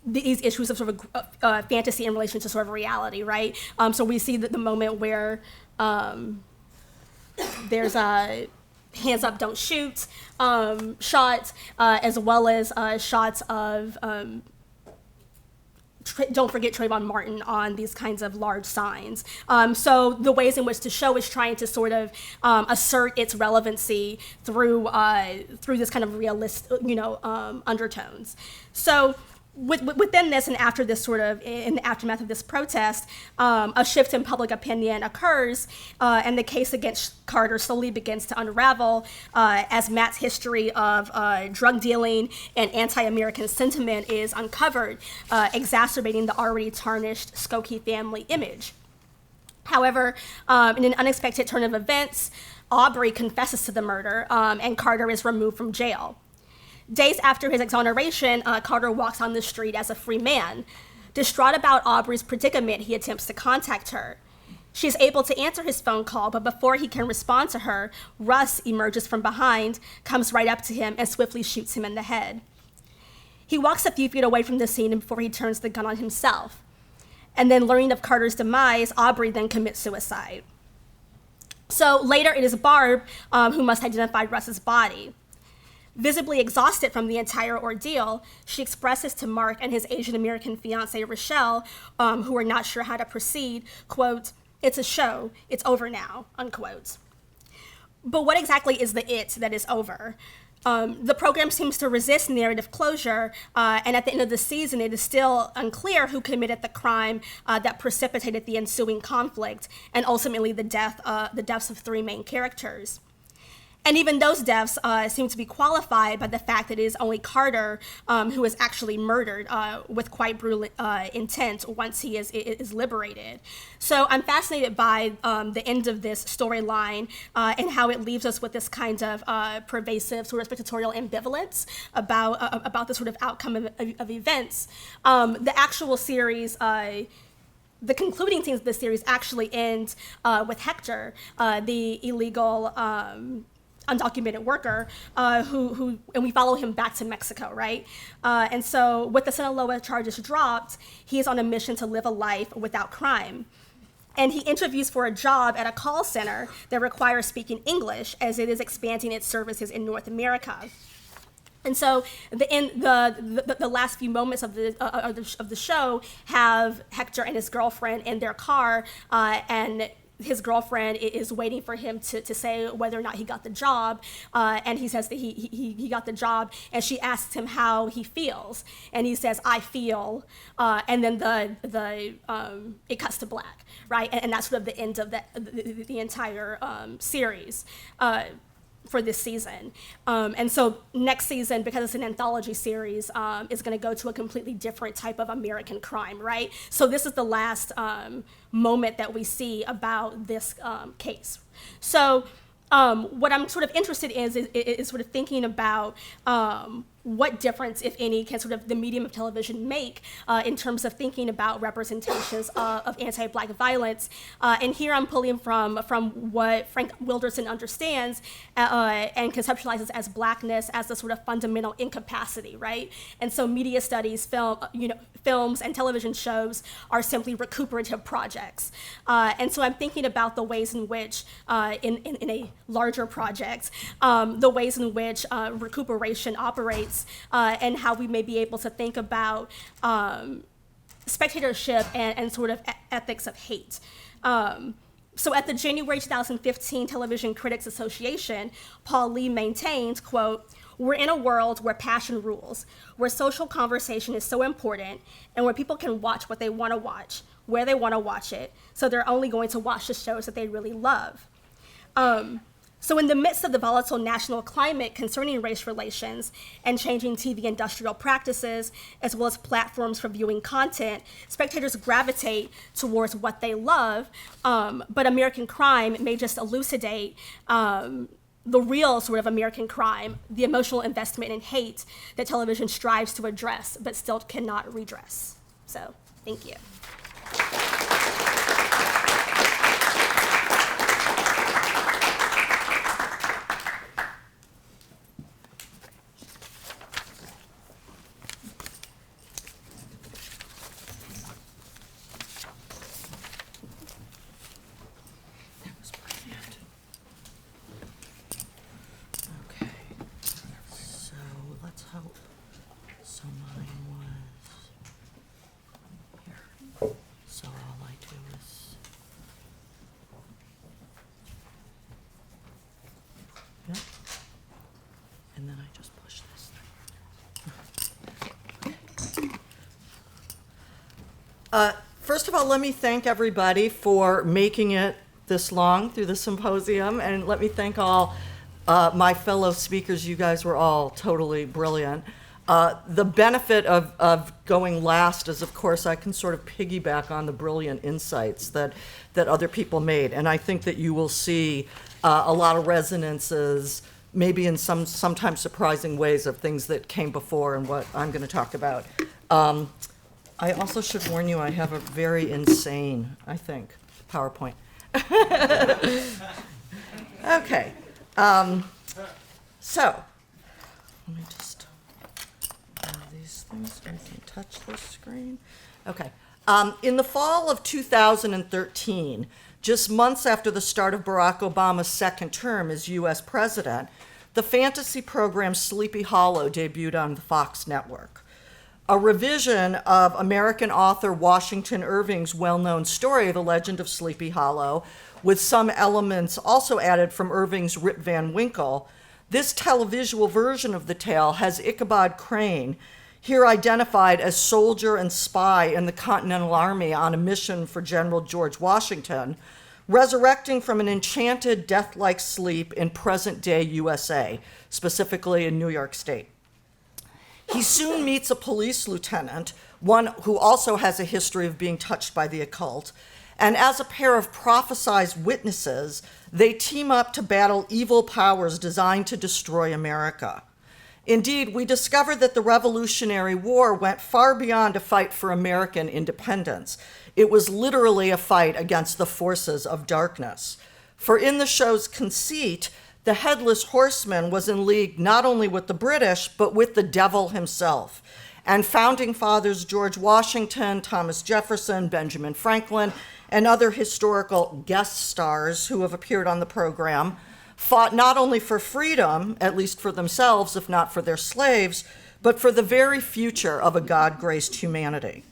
Speaker 2: these issues of sort of fantasy in relation to sort of reality, right? So we see the moment where there's a hands up, don't shoot shots, as well as shots of don't forget Trayvon Martin on these kinds of large signs. So the ways in which the show is trying to sort of assert its relevancy through this kind of realist, undertones. So within this and after this sort of, in the aftermath of this protest, a shift in public opinion occurs, and the case against Carter slowly begins to unravel as Matt's history of drug dealing and anti-American sentiment is uncovered, exacerbating the already tarnished Skokie family image. However, in an unexpected turn of events, Aubrey confesses to the murder, and Carter is removed from jail. Days after his exoneration, Carter walks on the street as a free man. Distraught about Aubrey's predicament, he attempts to contact her. She is able to answer his phone call, but before he can respond to her, Russ emerges from behind, comes right up to him, and swiftly shoots him in the head. He walks a few feet away from the scene before he turns the gun on himself. And then, learning of Carter's demise, Aubrey then commits suicide. So later, it is Barb who must identify Russ's body. Visibly exhausted from the entire ordeal, she expresses to Mark and his Asian American fiancée, Rochelle, who are not sure how to proceed, quote, "It's a show, it's over now," unquote. But what exactly is the it that is over? The program seems to resist narrative closure, and at the end of the season, it is still unclear who committed the crime that precipitated the ensuing conflict and ultimately the deaths of three main characters. And even those deaths seem to be qualified by the fact that it is only Carter who is actually murdered with quite brutal intent once he is liberated. So I'm fascinated by the end of this storyline and how it leaves us with this kind of pervasive sort of spectatorial ambivalence about the sort of outcome of events. The actual series, the concluding scenes of the series actually end with Hector, the illegal undocumented worker, who and we follow him back to Mexico, right? And so with the Sinaloa charges dropped, he is on a mission to live a life without crime. And he interviews for a job at a call center that requires speaking English as it is expanding its services in North America. And so the last few moments of the show have Hector and his girlfriend in their car, and his girlfriend is waiting for him to say whether or not he got the job, and he says that he got the job, and she asks him how he feels, and he says, "I feel," and then it cuts to black, right? And that's sort of the end of the entire series for this season. And so next season, because it's an anthology series, is going to go to a completely different type of American crime, right? So this is the last moment that we see about this case. So what I'm sort of interested in is sort of thinking about what difference, if any, can sort of the medium of television make in terms of thinking about representations of anti-Black violence. And here I'm pulling from what Frank Wilderson understands and conceptualizes as Blackness as the sort of fundamental incapacity, right? And so media studies, films and television shows are simply recuperative projects. And so I'm thinking about the ways in which, in a larger project, the ways in which recuperation operates, and how we may be able to think about spectatorship and sort of ethics of hate. So at the January 2015 Television Critics Association, Paul Lee maintained, quote, "We're in a world where passion rules, where social conversation is so important, and where people can watch what they want to watch, where they want to watch it, so they're only going to watch the shows that they really love." So in the midst of the volatile national climate concerning race relations and changing TV industrial practices, as well as platforms for viewing content, spectators gravitate towards what they love, but American Crime may just elucidate the real sort of American crime, the emotional investment in hate that television strives to address but still cannot redress. So, thank you.
Speaker 12: First of all, let me thank everybody for making it this long through the symposium, and let me thank all my fellow speakers. You guys were all totally brilliant. The benefit of going last is, of course, I can sort of piggyback on the brilliant insights that other people made, and I think that you will see a lot of resonances, maybe in sometimes surprising ways, of things that came before and what I'm going to talk about. I also should warn you, I have a very insane, I think, PowerPoint. Okay. So, let me just move these things so I can touch this screen. Okay. In the fall of 2013, just months after the start of Barack Obama's second term as U.S. president, the fantasy program Sleepy Hollow debuted on the Fox network. A revision of American author Washington Irving's well-known story, The Legend of Sleepy Hollow, with some elements also added from Irving's Rip Van Winkle, this televisual version of the tale has Ichabod Crane, here identified as soldier and spy in the Continental Army on a mission for General George Washington, resurrecting from an enchanted death-like sleep in present-day USA, specifically in New York State. He soon meets a police lieutenant, one who also has a history of being touched by the occult, and as a pair of prophesized witnesses, they team up to battle evil powers designed to destroy America. Indeed, we discover that the Revolutionary War went far beyond a fight for American independence. It was literally a fight against the forces of darkness. For in the show's conceit, the Headless Horseman was in league not only with the British, but with the devil himself. And founding fathers George Washington, Thomas Jefferson, Benjamin Franklin, and other historical guest stars who have appeared on the program fought not only for freedom, at least for themselves, if not for their slaves, but for the very future of a God-graced humanity.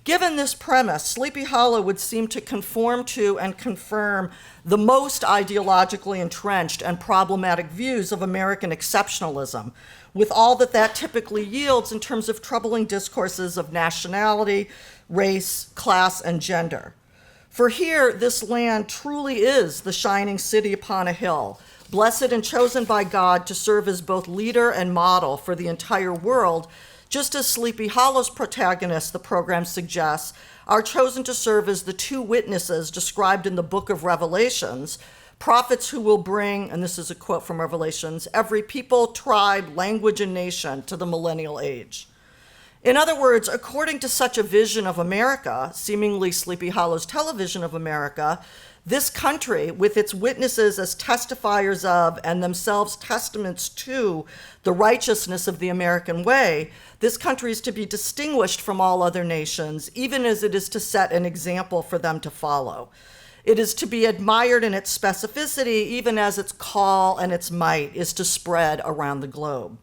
Speaker 12: Given this premise, Sleepy Hollow would seem to conform to and confirm the most ideologically entrenched and problematic views of American exceptionalism, with all that that typically yields in terms of troubling discourses of nationality, race, class, and gender. For here, this land truly is the shining city upon a hill, blessed and chosen by God to serve as both leader and model for the entire world, just as Sleepy Hollow's protagonists, the program suggests, are chosen to serve as the two witnesses described in the book of Revelations, prophets who will bring, and this is a quote from Revelations, every people, tribe, language, and nation to the millennial age. In other words, according to such a vision of America, seemingly Sleepy Hollow's television of America, this country, with its witnesses as testifiers of and themselves testaments to the righteousness of the American way, this country is to be distinguished from all other nations, even as it is to set an example for them to follow. It is to be admired in its specificity, even as its call and its might is to spread around the globe.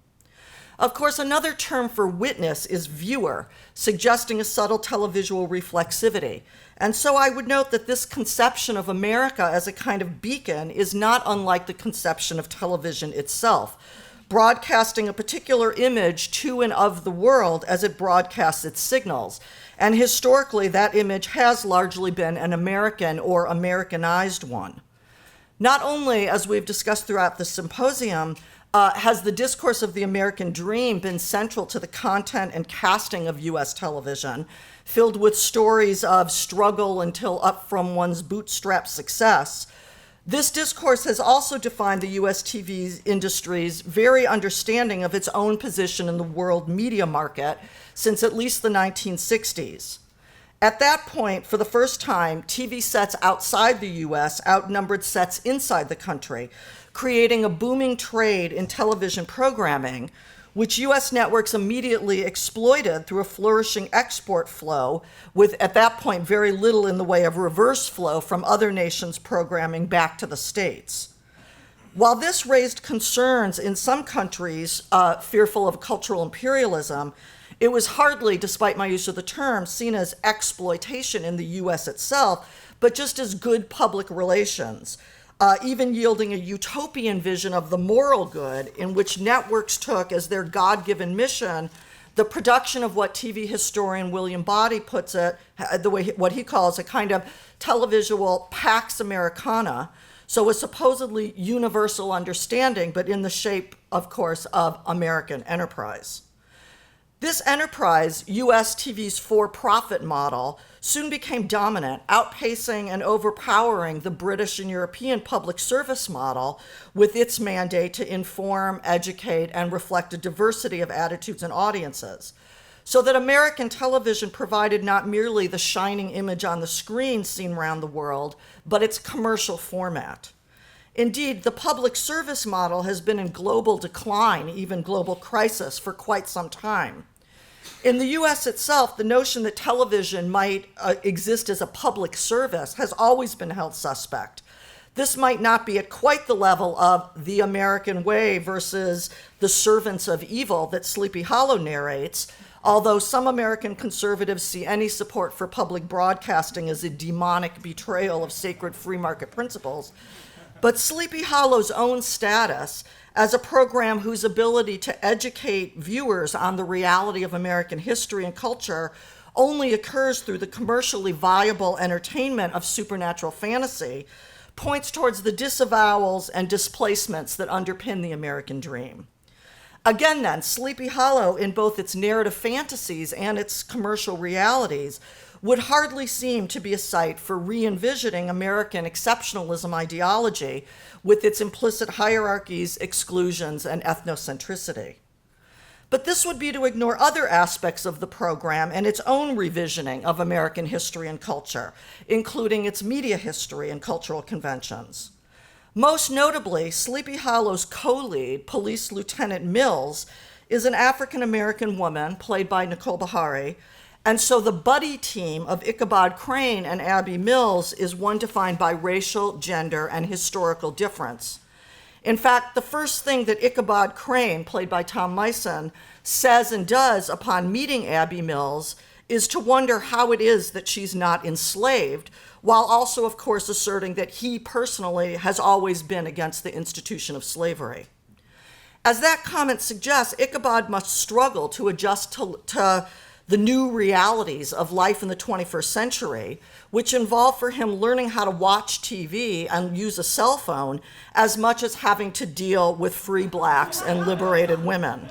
Speaker 12: Of course, another term for witness is viewer, suggesting a subtle televisual reflexivity. And so I would note that this conception of America as a kind of beacon is not unlike the conception of television itself, broadcasting a particular image to and of the world as it broadcasts its signals. And historically, that image has largely been an American or Americanized one. Not only, as we've discussed throughout the symposium, has the discourse of the American dream been central to the content and casting of U.S. television, filled with stories of struggle until up from one's bootstrap success. This discourse has also defined the U.S. TV industry's very understanding of its own position in the world media market since at least the 1960s. At that point, for the first time, TV sets outside the U.S. outnumbered sets inside the country, creating a booming trade in television programming, which U.S. networks immediately exploited through a flourishing export flow, with, at that point, very little in the way of reverse flow from other nations' programming back to the States. While this raised concerns in some countries fearful of cultural imperialism, it was hardly, despite my use of the term, seen as exploitation in the U.S. itself, but just as good public relations, even yielding a utopian vision of the moral good in which networks took as their God-given mission the production of what TV historian William Body puts it, what he calls a kind of televisual Pax Americana, so a supposedly universal understanding, but in the shape, of course, of American enterprise. This enterprise, US TV's for-profit model, soon became dominant, outpacing and overpowering the British and European public service model with its mandate to inform, educate, and reflect a diversity of attitudes and audiences. So that American television provided not merely the shining image on the screen seen around the world, but its commercial format. Indeed, the public service model has been in global decline, even global crisis, for quite some time. In the US itself, the notion that television might exist as a public service has always been held suspect. This might not be at quite the level of The American Way versus The Servants of Evil that Sleepy Hollow narrates, although some American conservatives see any support for public broadcasting as a demonic betrayal of sacred free market principles. But Sleepy Hollow's own status as a program whose ability to educate viewers on the reality of American history and culture only occurs through the commercially viable entertainment of supernatural fantasy points towards the disavowals and displacements that underpin the American dream. Again then, Sleepy Hollow, in both its narrative fantasies and its commercial realities, would hardly seem to be a site for re-envisioning American exceptionalism ideology with its implicit hierarchies, exclusions, and ethnocentricity. But this would be to ignore other aspects of the program and its own revisioning of American history and culture, including its media history and cultural conventions. Most notably, Sleepy Hollow's co-lead, Police Lieutenant Mills, is an African-American woman, played by Nicole Beharie, and so the buddy team of Ichabod Crane and Abby Mills is one defined by racial, gender, and historical difference. In fact, the first thing that Ichabod Crane, played by Tom Meissen, says and does upon meeting Abby Mills is to wonder how it is that she's not enslaved, while also, of course, asserting that he personally has always been against the institution of slavery. As that comment suggests, Ichabod must struggle to adjust to the new realities of life in the 21st century, which involve for him learning how to watch TV and use a cell phone as much as having to deal with free blacks and liberated women.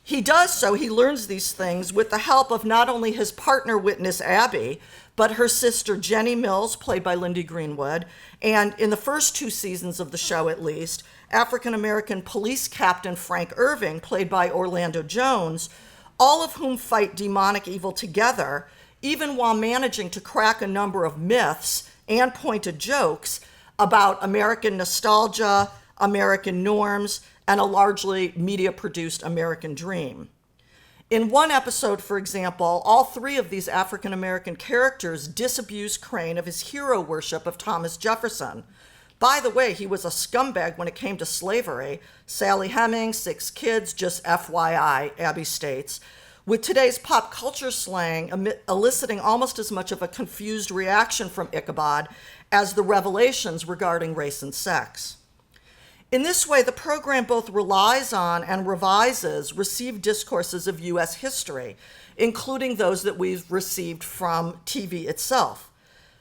Speaker 12: He does so, he learns these things with the help of not only his partner witness Abby, but her sister Jenny Mills, played by Lindy Greenwood, and in the first 2 seasons of the show at least, African-American police captain Frank Irving, played by Orlando Jones, all of whom fight demonic evil together, even while managing to crack a number of myths and pointed jokes about American nostalgia, American norms, and a largely media-produced American dream. In one episode, for example, all 3 of these African-American characters disabuse Crane of his hero worship of Thomas Jefferson. By the way, he was a scumbag when it came to slavery. Sally Hemings, 6 kids, just FYI, Abby states, with today's pop culture slang eliciting almost as much of a confused reaction from Ichabod as the revelations regarding race and sex. In this way, the program both relies on and revises received discourses of U.S. history, including those that we've received from TV itself.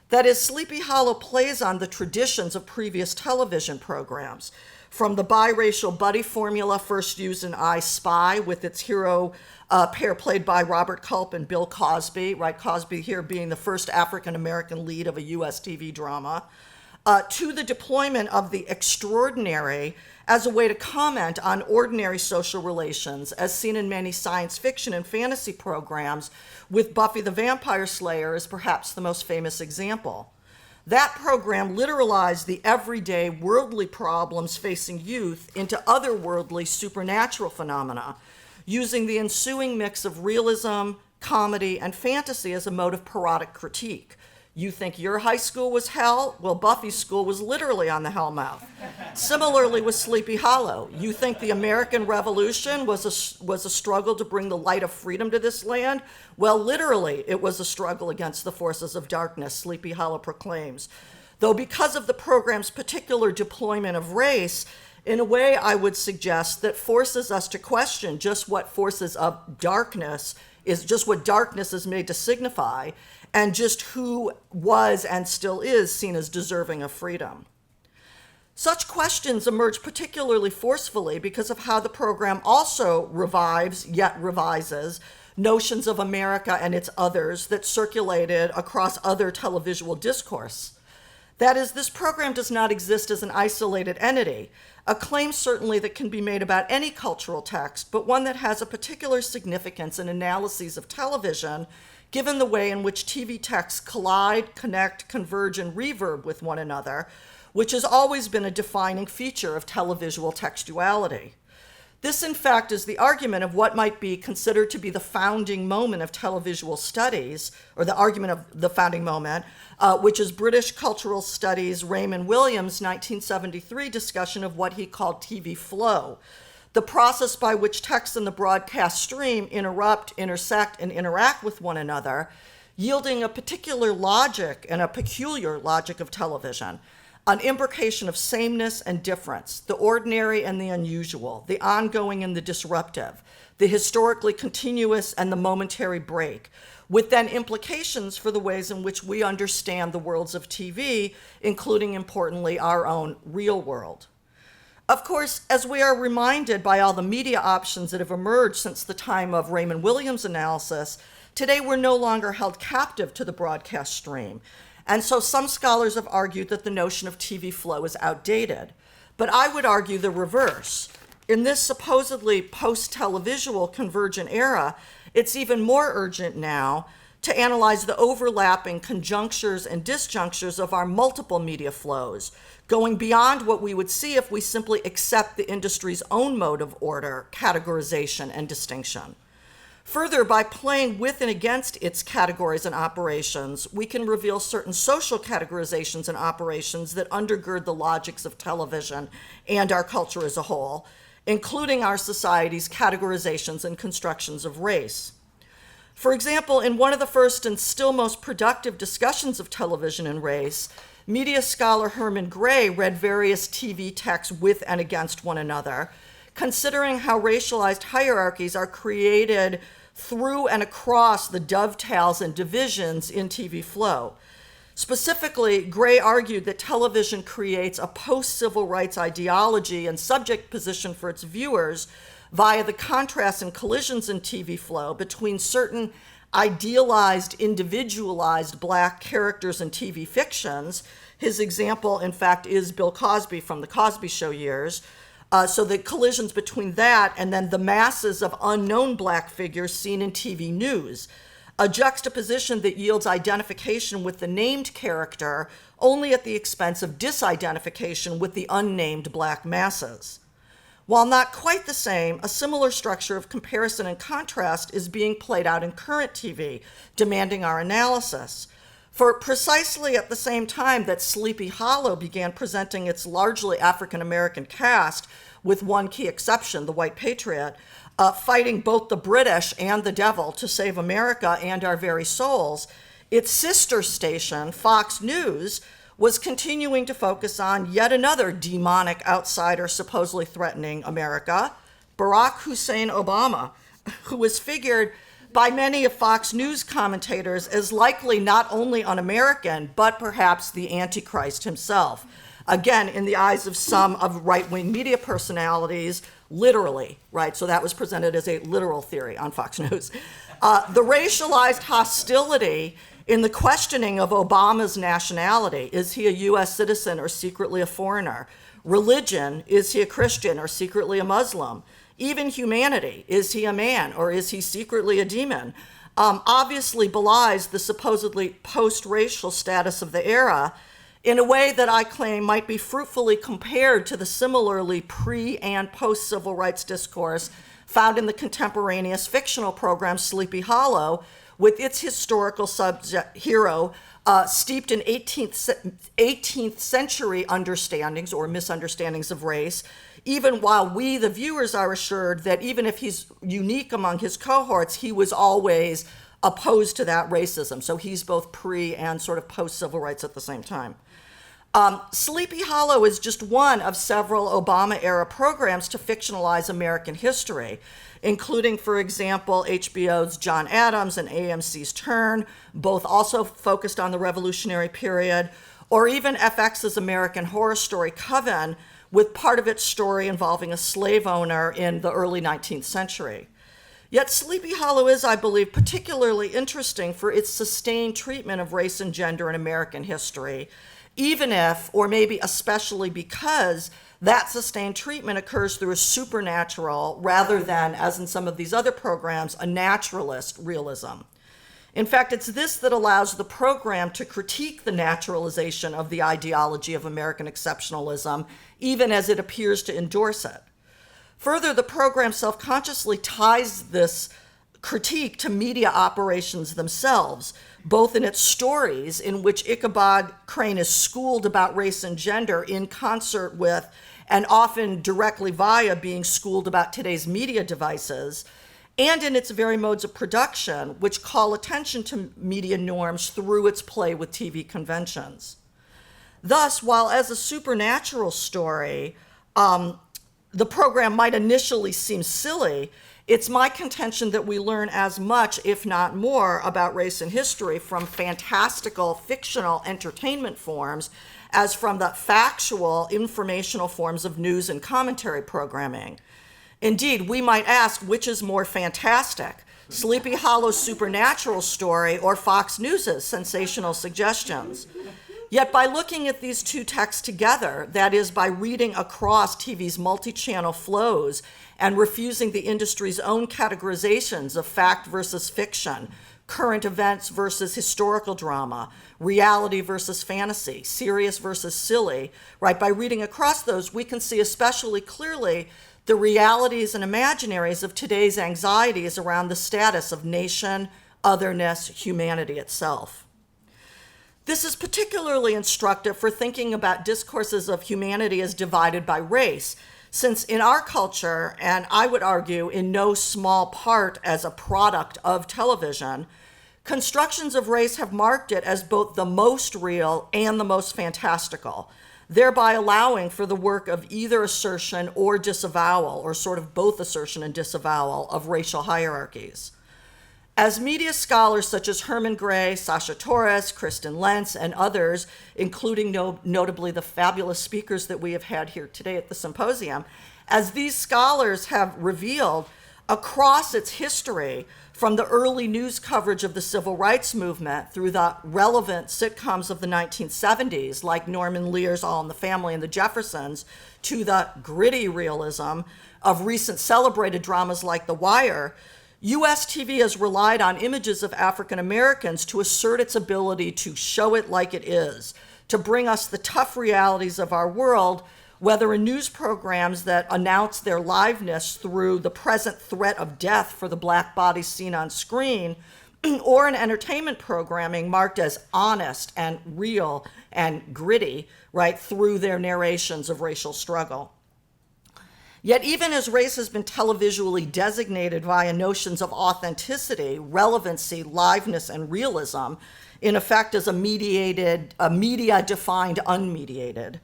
Speaker 12: That is, Sleepy Hollow plays on the traditions of previous television programs, from the biracial buddy formula first used in I Spy with its hero pair played by Robert Culp and Bill Cosby, right? Cosby here being the first African-American lead of a U.S. TV drama, to the deployment of the extraordinary as a way to comment on ordinary social relations, as seen in many science fiction and fantasy programs, with Buffy the Vampire Slayer as perhaps the most famous example. That program literalized the everyday worldly problems facing youth into otherworldly supernatural phenomena, using the ensuing mix of realism, comedy, and fantasy as a mode of parodic critique. You think your high school was hell? Well, Buffy's school was literally on the hellmouth. Similarly with Sleepy Hollow. You think the American Revolution was a struggle to bring the light of freedom to this land? Well, literally, it was a struggle against the forces of darkness, Sleepy Hollow proclaims. Though because of the program's particular deployment of race, in a way I would suggest that forces us to question just what forces of darkness is, just what darkness is made to signify, and just who was and still is seen as deserving of freedom. Such questions emerge particularly forcefully because of how the program also revives, yet revises, notions of America and its others that circulated across other televisual discourse. That is, this program does not exist as an isolated entity, a claim certainly that can be made about any cultural text, but one that has a particular significance in analyses of television, given the way in which TV texts collide, connect, converge, and reverb with one another, which has always been a defining feature of televisual textuality. This, in fact, is the argument of what might be considered to be the founding moment of televisual studies, or the argument of the founding moment, which is British cultural studies Raymond Williams' 1973 discussion of what he called TV flow, the process by which text and the broadcast stream interrupt, intersect, and interact with one another, yielding a particular logic and a peculiar logic of television, an imbrication of sameness and difference, the ordinary and the unusual, the ongoing and the disruptive, the historically continuous and the momentary break, with then implications for the ways in which we understand the worlds of TV, including, importantly, our own real world. Of course, as we are reminded by all the media options that have emerged since the time of Raymond Williams' analysis, today we're no longer held captive to the broadcast stream. And so some scholars have argued that the notion of TV flow is outdated. But I would argue the reverse. In this supposedly post-televisual convergent era, it's even more urgent now to analyze the overlapping conjunctures and disjunctures of our multiple media flows, going beyond what we would see if we simply accept the industry's own mode of order, categorization, and distinction. Further, by playing with and against its categories and operations, we can reveal certain social categorizations and operations that undergird the logics of television and our culture as a whole, including our society's categorizations and constructions of race. For example, in one of the first and still most productive discussions of television and race, media scholar Herman Gray read various TV texts with and against one another, considering how racialized hierarchies are created through and across the dovetails and divisions in TV flow. Specifically, Gray argued that television creates a post-civil rights ideology and subject position for its viewers via the contrasts and collisions in TV flow between certain idealized, individualized Black characters in TV fictions. His example, in fact, is Bill Cosby from the Cosby Show years. So the collisions between that and then the masses of unknown Black figures seen in TV news, a juxtaposition that yields identification with the named character only at the expense of disidentification with the unnamed Black masses. While not quite the same, a similar structure of comparison and contrast is being played out in current TV, demanding our analysis. For precisely at the same time that Sleepy Hollow began presenting its largely African-American cast, with one key exception, the white patriot, fighting both the British and the devil to save America and our very souls, its sister station, Fox News, was continuing to focus on yet another demonic outsider supposedly threatening America, Barack Hussein Obama, who was figured by many of Fox News commentators as likely not only un-American, but perhaps the Antichrist himself. Again, in the eyes of some of right-wing media personalities, literally, right? So that was presented as a literal theory on Fox News. The racialized hostility in the questioning of Obama's nationality, is he a US citizen or secretly a foreigner? Religion, is he a Christian or secretly a Muslim? Even humanity, is he a man or is he secretly a demon? Obviously belies the supposedly post-racial status of the era in a way that I claim might be fruitfully compared to the similarly pre- and post-civil rights discourse found in the contemporaneous fictional program Sleepy Hollow, with its historical hero steeped in 18th century understandings or misunderstandings of race, even while we, the viewers, are assured that even if he's unique among his cohorts, he was always opposed to that racism. So he's both pre and sort of post-civil rights at the same time. Sleepy Hollow is just one of several Obama-era programs to fictionalize American history, including, for example, HBO's John Adams and AMC's Turn, both also focused on the Revolutionary period, or even FX's American Horror Story Coven, with part of its story involving a slave owner in the early 19th century. Yet Sleepy Hollow is, I believe, particularly interesting for its sustained treatment of race and gender in American history, even if, or maybe especially because, that sustained treatment occurs through a supernatural rather than, as in some of these other programs, a naturalist realism. In fact, it's this that allows the program to critique the naturalization of the ideology of American exceptionalism, even as it appears to endorse it. Further, the program self-consciously ties this critique to media operations themselves, both in its stories, in which Ichabod Crane is schooled about race and gender in concert with, and often directly via being schooled about today's media devices, and in its very modes of production, which call attention to media norms through its play with TV conventions. Thus, while as a supernatural story, the program might initially seem silly, it's my contention that we learn as much, if not more, about race and history from fantastical, fictional entertainment forms as from the factual, informational forms of news and commentary programming. Indeed, we might ask which is more fantastic, Sleepy Hollow's supernatural story or Fox News's sensational suggestions. Yet by looking at these two texts together, that is, by reading across TV's multi-channel flows and refusing the industry's own categorizations of fact versus fiction, current events versus historical drama, reality versus fantasy, serious versus silly, right? By reading across those, we can see especially clearly the realities and imaginaries of today's anxieties around the status of nation, otherness, humanity itself. This is particularly instructive for thinking about discourses of humanity as divided by race, since in our culture, and I would argue in no small part as a product of television, constructions of race have marked it as both the most real and the most fantastical, thereby allowing for the work of either assertion or disavowal, or sort of both assertion and disavowal of racial hierarchies. As media scholars such as Herman Gray, Sasha Torres, Kristen Lentz, and others, including notably the fabulous speakers that we have had here today at the symposium, as these scholars have revealed across its history, from the early news coverage of the civil rights movement through the relevant sitcoms of the 1970s, like Norman Lear's All in the Family and the Jeffersons, to the gritty realism of recent celebrated dramas like The Wire, U.S. TV has relied on images of African Americans to assert its ability to show it like it is, to bring us the tough realities of our world, whether in news programs that announce their liveness through the present threat of death for the black bodies seen on screen, or in entertainment programming marked as honest and real and gritty, right, through their narrations of racial struggle. Yet even as race has been televisually designated via notions of authenticity, relevancy, liveness, and realism, in effect as a media-defined unmediated,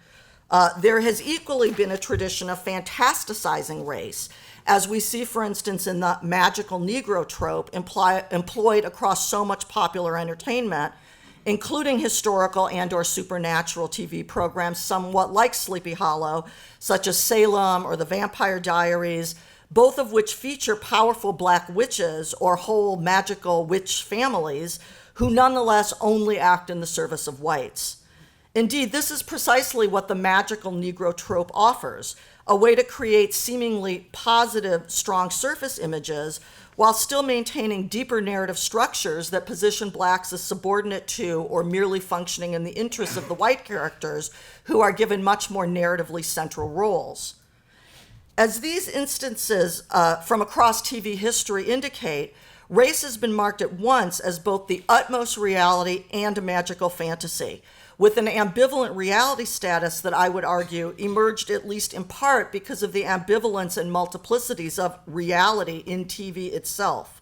Speaker 12: there has equally been a tradition of fantasticizing race, as we see, for instance, in the magical Negro trope employed across so much popular entertainment, including historical and or supernatural TV programs somewhat like Sleepy Hollow, such as Salem or The Vampire Diaries, both of which feature powerful black witches or whole magical witch families who nonetheless only act in the service of whites. Indeed, this is precisely what the magical Negro trope offers, a way to create seemingly positive, strong surface images while still maintaining deeper narrative structures that position blacks as subordinate to or merely functioning in the interests of the white characters who are given much more narratively central roles. As these instances from across TV history indicate, race has been marked at once as both the utmost reality and a magical fantasy, with an ambivalent reality status that I would argue emerged at least in part because of the ambivalence and multiplicities of reality in TV itself.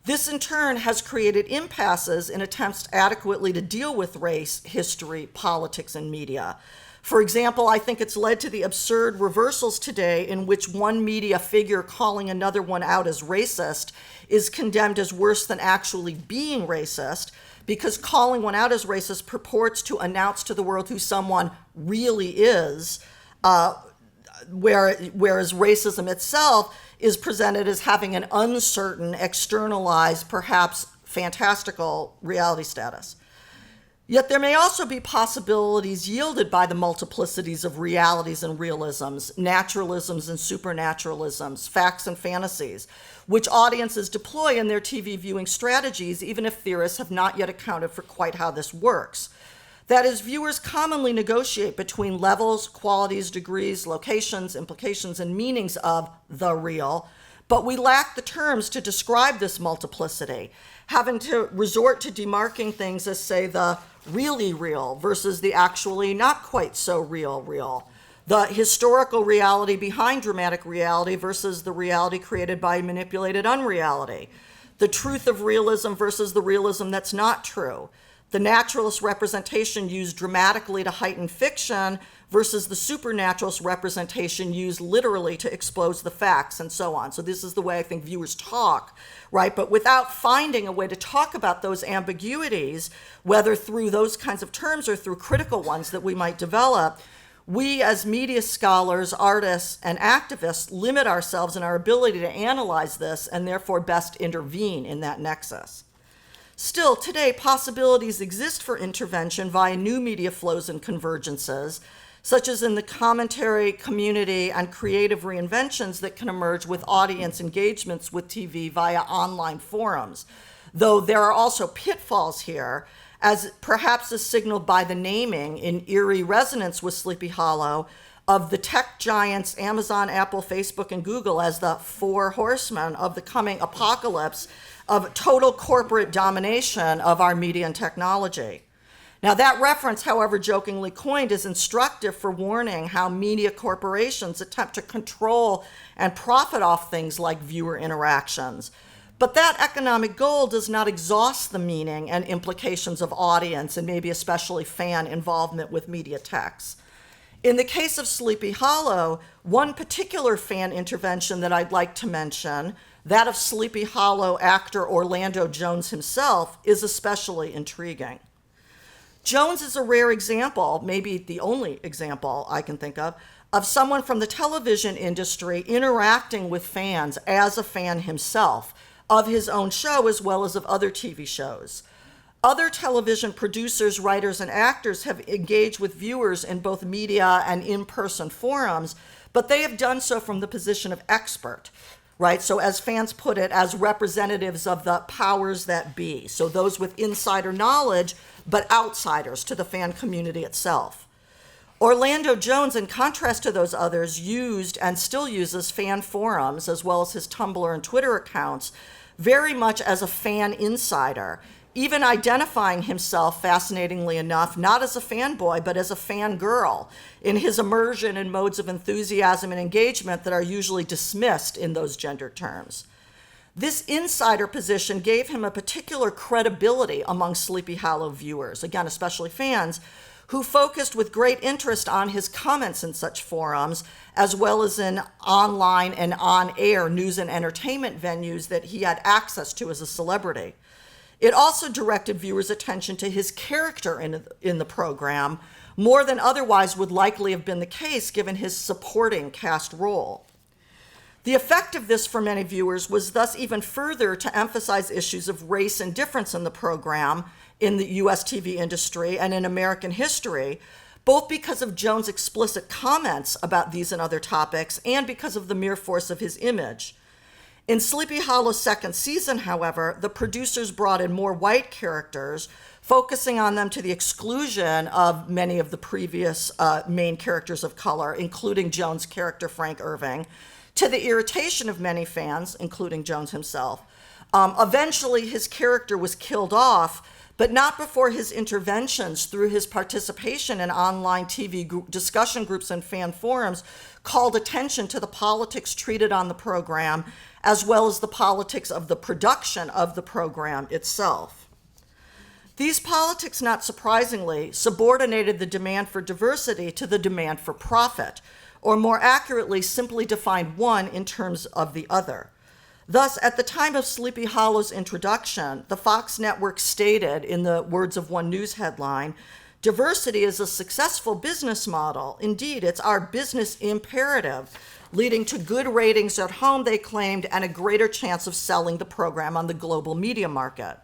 Speaker 12: This in turn has created impasses in attempts adequately to deal with race, history, politics, and media. For example, I think it's led to the absurd reversals today in which one media figure calling another one out as racist is condemned as worse than actually being racist, because calling one out as racist purports to announce to the world who someone really is, whereas racism itself is presented as having an uncertain, externalized, perhaps fantastical reality status. Yet there may also be possibilities yielded by the multiplicities of realities and realisms, naturalisms and supernaturalisms, facts and fantasies, which audiences deploy in their TV viewing strategies, even if theorists have not yet accounted for quite how this works. That is, viewers commonly negotiate between levels, qualities, degrees, locations, implications, and meanings of the real, but we lack the terms to describe this multiplicity, having to resort to demarking things as, say, the really real versus the actually not quite so real, the historical reality behind dramatic reality versus the reality created by manipulated unreality, the truth of realism versus the realism that's not true, the naturalist representation used dramatically to heighten fiction versus the supernaturalist representation used literally to expose the facts, and so on. So this is the way I think viewers talk, right? But without finding a way to talk about those ambiguities, whether through those kinds of terms or through critical ones that we might develop, we as media scholars, artists, and activists limit ourselves in our ability to analyze this and therefore best intervene in that nexus. Still, today, possibilities exist for intervention via new media flows and convergences, such as in the commentary, community, and creative reinventions that can emerge with audience engagements with TV via online forums. Though there are also pitfalls here, as perhaps is signaled by the naming in eerie resonance with Sleepy Hollow of the tech giants Amazon, Apple, Facebook, and Google as the four horsemen of the coming apocalypse of total corporate domination of our media and technology. Now, that reference, however jokingly coined, is instructive for warning how media corporations attempt to control and profit off things like viewer interactions. But that economic goal does not exhaust the meaning and implications of audience and maybe especially fan involvement with media texts. In the case of Sleepy Hollow, one particular fan intervention that I'd like to mention, that of Sleepy Hollow actor Orlando Jones himself, is especially intriguing. Jones is a rare example, maybe the only example I can think of someone from the television industry interacting with fans as a fan himself of his own show as well as of other TV shows. Other television producers, writers, and actors have engaged with viewers in both media and in-person forums, but they have done so from the position of expert, right? So as fans put it, as representatives of the powers that be. So those with insider knowledge, but outsiders to the fan community itself. Orlando Jones, in contrast to those others, used and still uses fan forums, as well as his Tumblr and Twitter accounts, very much as a fan insider, even identifying himself, fascinatingly enough, not as a fanboy, but as a fangirl, in his immersion in modes of enthusiasm and engagement that are usually dismissed in those gender terms. This insider position gave him a particular credibility among Sleepy Hollow viewers, again, especially fans, who focused with great interest on his comments in such forums, as well as in online and on-air news and entertainment venues that he had access to as a celebrity. It also directed viewers' attention to his character in the program, more than otherwise would likely have been the case given his supporting cast role. The effect of this for many viewers was thus even further to emphasize issues of race and difference in the program, in the US TV industry, and in American history, both because of Jones' explicit comments about these and other topics and because of the mere force of his image. In Sleepy Hollow's second season, however, the producers brought in more white characters, focusing on them to the exclusion of many of the previous main characters of color, including Jones' character Frank Irving, to the irritation of many fans, including Jones himself. Eventually, his character was killed off, but not before his interventions through his participation in online TV discussion groups and fan forums called attention to the politics treated on the program, as well as the politics of the production of the program itself. These politics, not surprisingly, subordinated the demand for diversity to the demand for profit, or more accurately, simply defined one in terms of the other. Thus, at the time of Sleepy Hollow's introduction, the Fox network stated, in the words of one news headline, "Diversity is a successful business model. Indeed, it's our business imperative, leading to good ratings at home," they claimed, and a greater chance of selling the program on the global media market.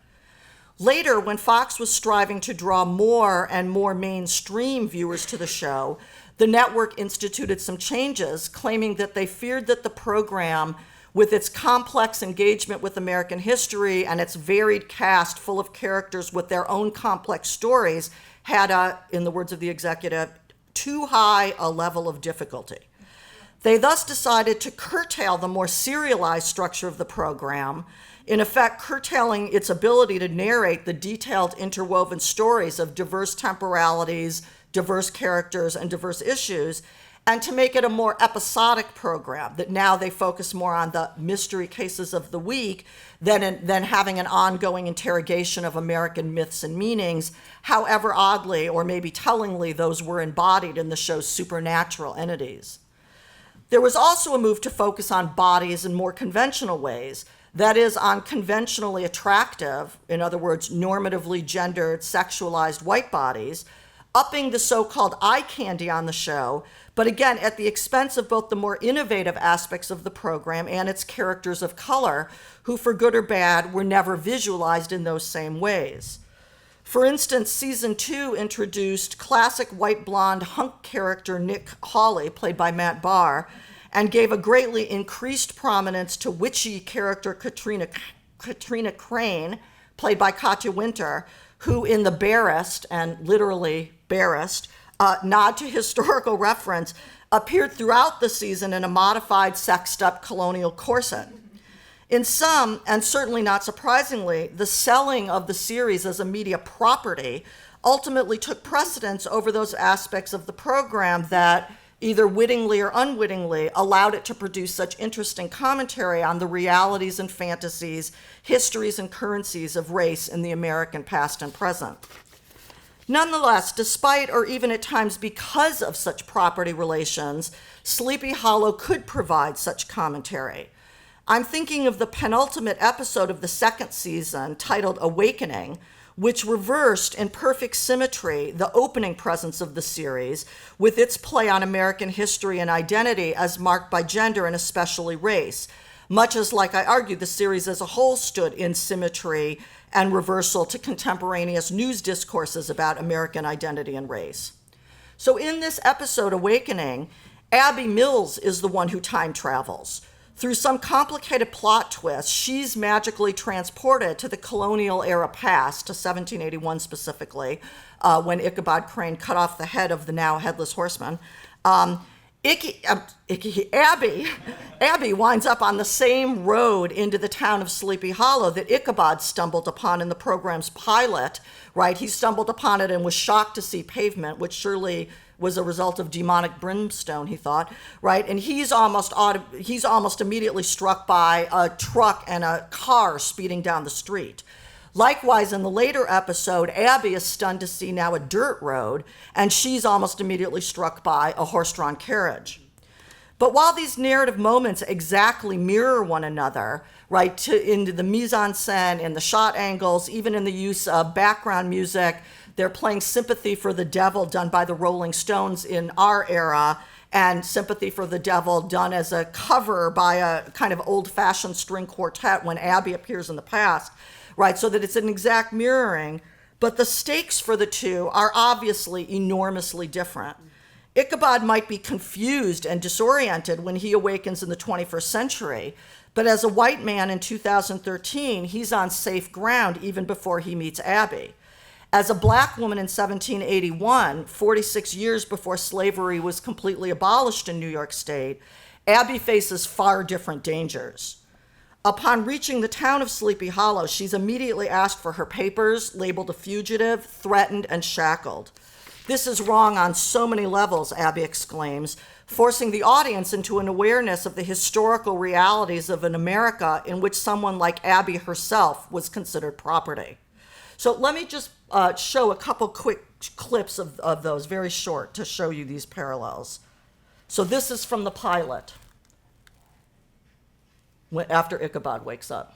Speaker 12: Later, when Fox was striving to draw more and more mainstream viewers to the show, the network instituted some changes, claiming that they feared that the program, with its complex engagement with American history and its varied cast full of characters with their own complex stories, had in the words of the executive, too high a level of difficulty. They thus decided to curtail the more serialized structure of the program, in effect curtailing its ability to narrate the detailed interwoven stories of diverse temporalities, diverse characters, and diverse issues, and to make it a more episodic program, that now they focus more on the mystery cases of the week than having an ongoing interrogation of American myths and meanings, however oddly or maybe tellingly those were embodied in the show's supernatural entities. There was also a move to focus on bodies in more conventional ways, that is, on conventionally attractive, in other words, normatively gendered, sexualized white bodies, upping the so-called eye candy on the show, but again, at the expense of both the more innovative aspects of the program and its characters of color, who, for good or bad, were never visualized in those same ways. For instance, season 2 introduced classic white blonde hunk character Nick Hawley, played by Matt Barr, and gave a greatly increased prominence to witchy character Katrina Crane, played by Katya Winter, who in the barest, and literally barest, nod to historical reference, appeared throughout the season in a modified, sexed-up colonial corset. In some, and certainly not surprisingly, the selling of the series as a media property ultimately took precedence over those aspects of the program that, either wittingly or unwittingly, allowed it to produce such interesting commentary on the realities and fantasies, histories and currencies of race in the American past and present. Nonetheless, despite or even at times because of such property relations, Sleepy Hollow could provide such commentary. I'm thinking of the penultimate episode of the second season, titled Awakening, which reversed in perfect symmetry the opening presence of the series with its play on American history and identity as marked by gender and especially race, much as, like I argued, the series as a whole stood in symmetry and reversal to contemporaneous news discourses about American identity and race. So in this episode, Awakening, Abby Mills is the one who time travels. Through some complicated plot twist, she's magically transported to the colonial era past, to 1781 specifically, when Ichabod Crane cut off the head of the now headless horseman. Abby winds up on the same road into the town of Sleepy Hollow that Ichabod stumbled upon in the program's pilot, right? He stumbled upon it and was shocked to see pavement, which surely was a result of demonic brimstone, he thought, right? And he's almost immediately struck by a truck and a car speeding down the street. Likewise, in the later episode, Abby is stunned to see now a dirt road, and she's almost immediately struck by a horse-drawn carriage. But while these narrative moments exactly mirror one another, right, into the mise-en-scène, in the shot angles, even in the use of background music, they're playing Sympathy for the Devil done by the Rolling Stones in our era, and Sympathy for the Devil done as a cover by a kind of old-fashioned string quartet when Abby appears in the past, right, so that it's an exact mirroring, but the stakes for the two are obviously enormously different. Ichabod might be confused and disoriented when he awakens in the 21st century, but as a white man in 2013, he's on safe ground even before he meets Abby. As a black woman in 1781, 46 years before slavery was completely abolished in New York State, Abby faces far different dangers. Upon reaching the town of Sleepy Hollow, she's immediately asked for her papers, labeled a fugitive, threatened, and shackled. This is wrong on so many levels, Abby exclaims, forcing the audience into an awareness of the historical realities of an America in which someone like Abby herself was considered property. So let me just show a couple quick clips of those, very short, to show you these parallels. So this is from the pilot, after Ichabod wakes up.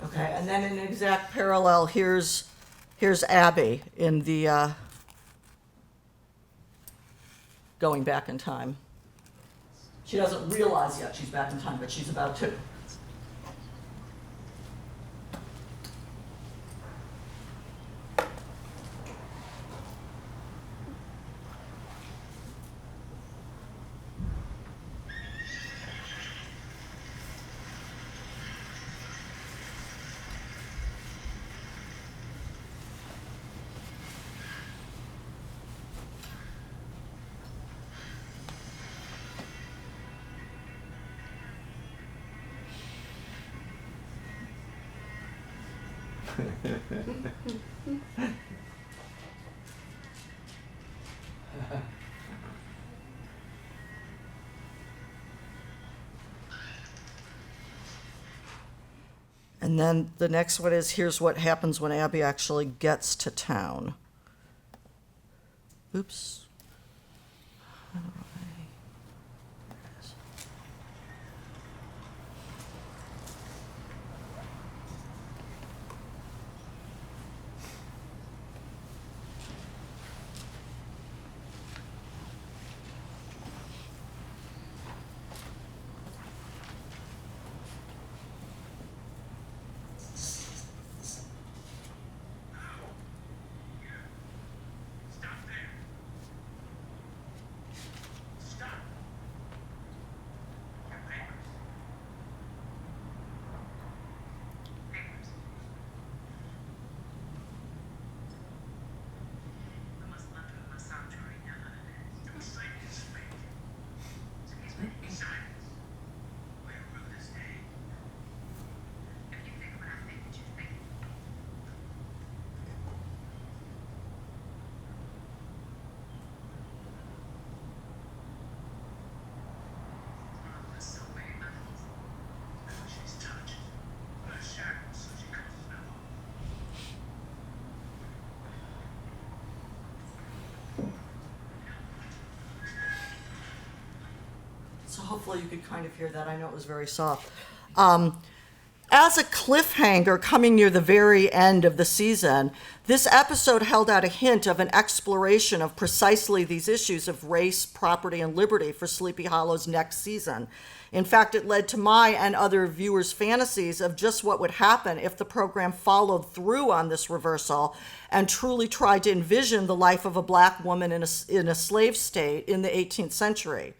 Speaker 12: Okay, and then in an exact parallel, here's Abby in the going back in time. She doesn't realize yet she's back in time, but she's about to. And then the next one is, here's what happens when Abby actually gets to town. Oops. How do I- there it is. So hopefully you could kind of hear that. I know it was very soft. As a cliffhanger coming near the very end of the season, this episode held out a hint of an exploration of precisely these issues of race, property, and liberty for Sleepy Hollow's next season. In fact, it led to my and other viewers' fantasies of just what would happen if the program followed through on this reversal and truly tried to envision the life of a black woman in a slave state in the 18th century.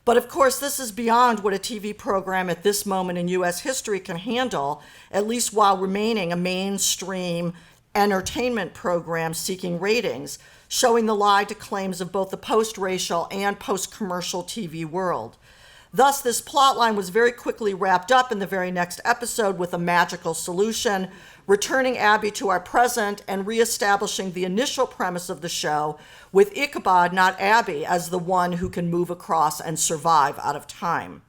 Speaker 12: But of course, this is beyond what a TV program at this moment in U.S. history can handle, at least while remaining a mainstream entertainment program seeking ratings, showing the lie to claims of both the post-racial and post-commercial TV world. Thus, this plotline was very quickly wrapped up in the very next episode with a magical solution, returning Abby to our present and reestablishing the initial premise of the show with Ichabod, not Abby, as the one who can move across and survive out of time.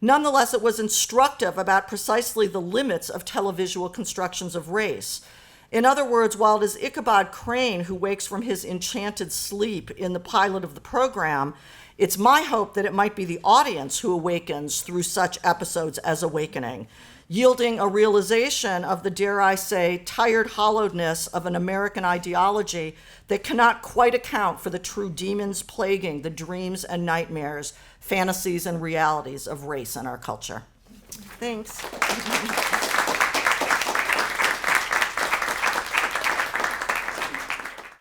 Speaker 12: Nonetheless, it was instructive about precisely the limits of televisual constructions of race. In other words, while it is Ichabod Crane who wakes from his enchanted sleep in the pilot of the program, it's my hope that it might be the audience who awakens through such episodes as Awakening, yielding a realization of the, dare I say, tired hollowedness of an American ideology that cannot quite account for the true demons plaguing the dreams and nightmares, fantasies and realities of race in our culture. Thanks.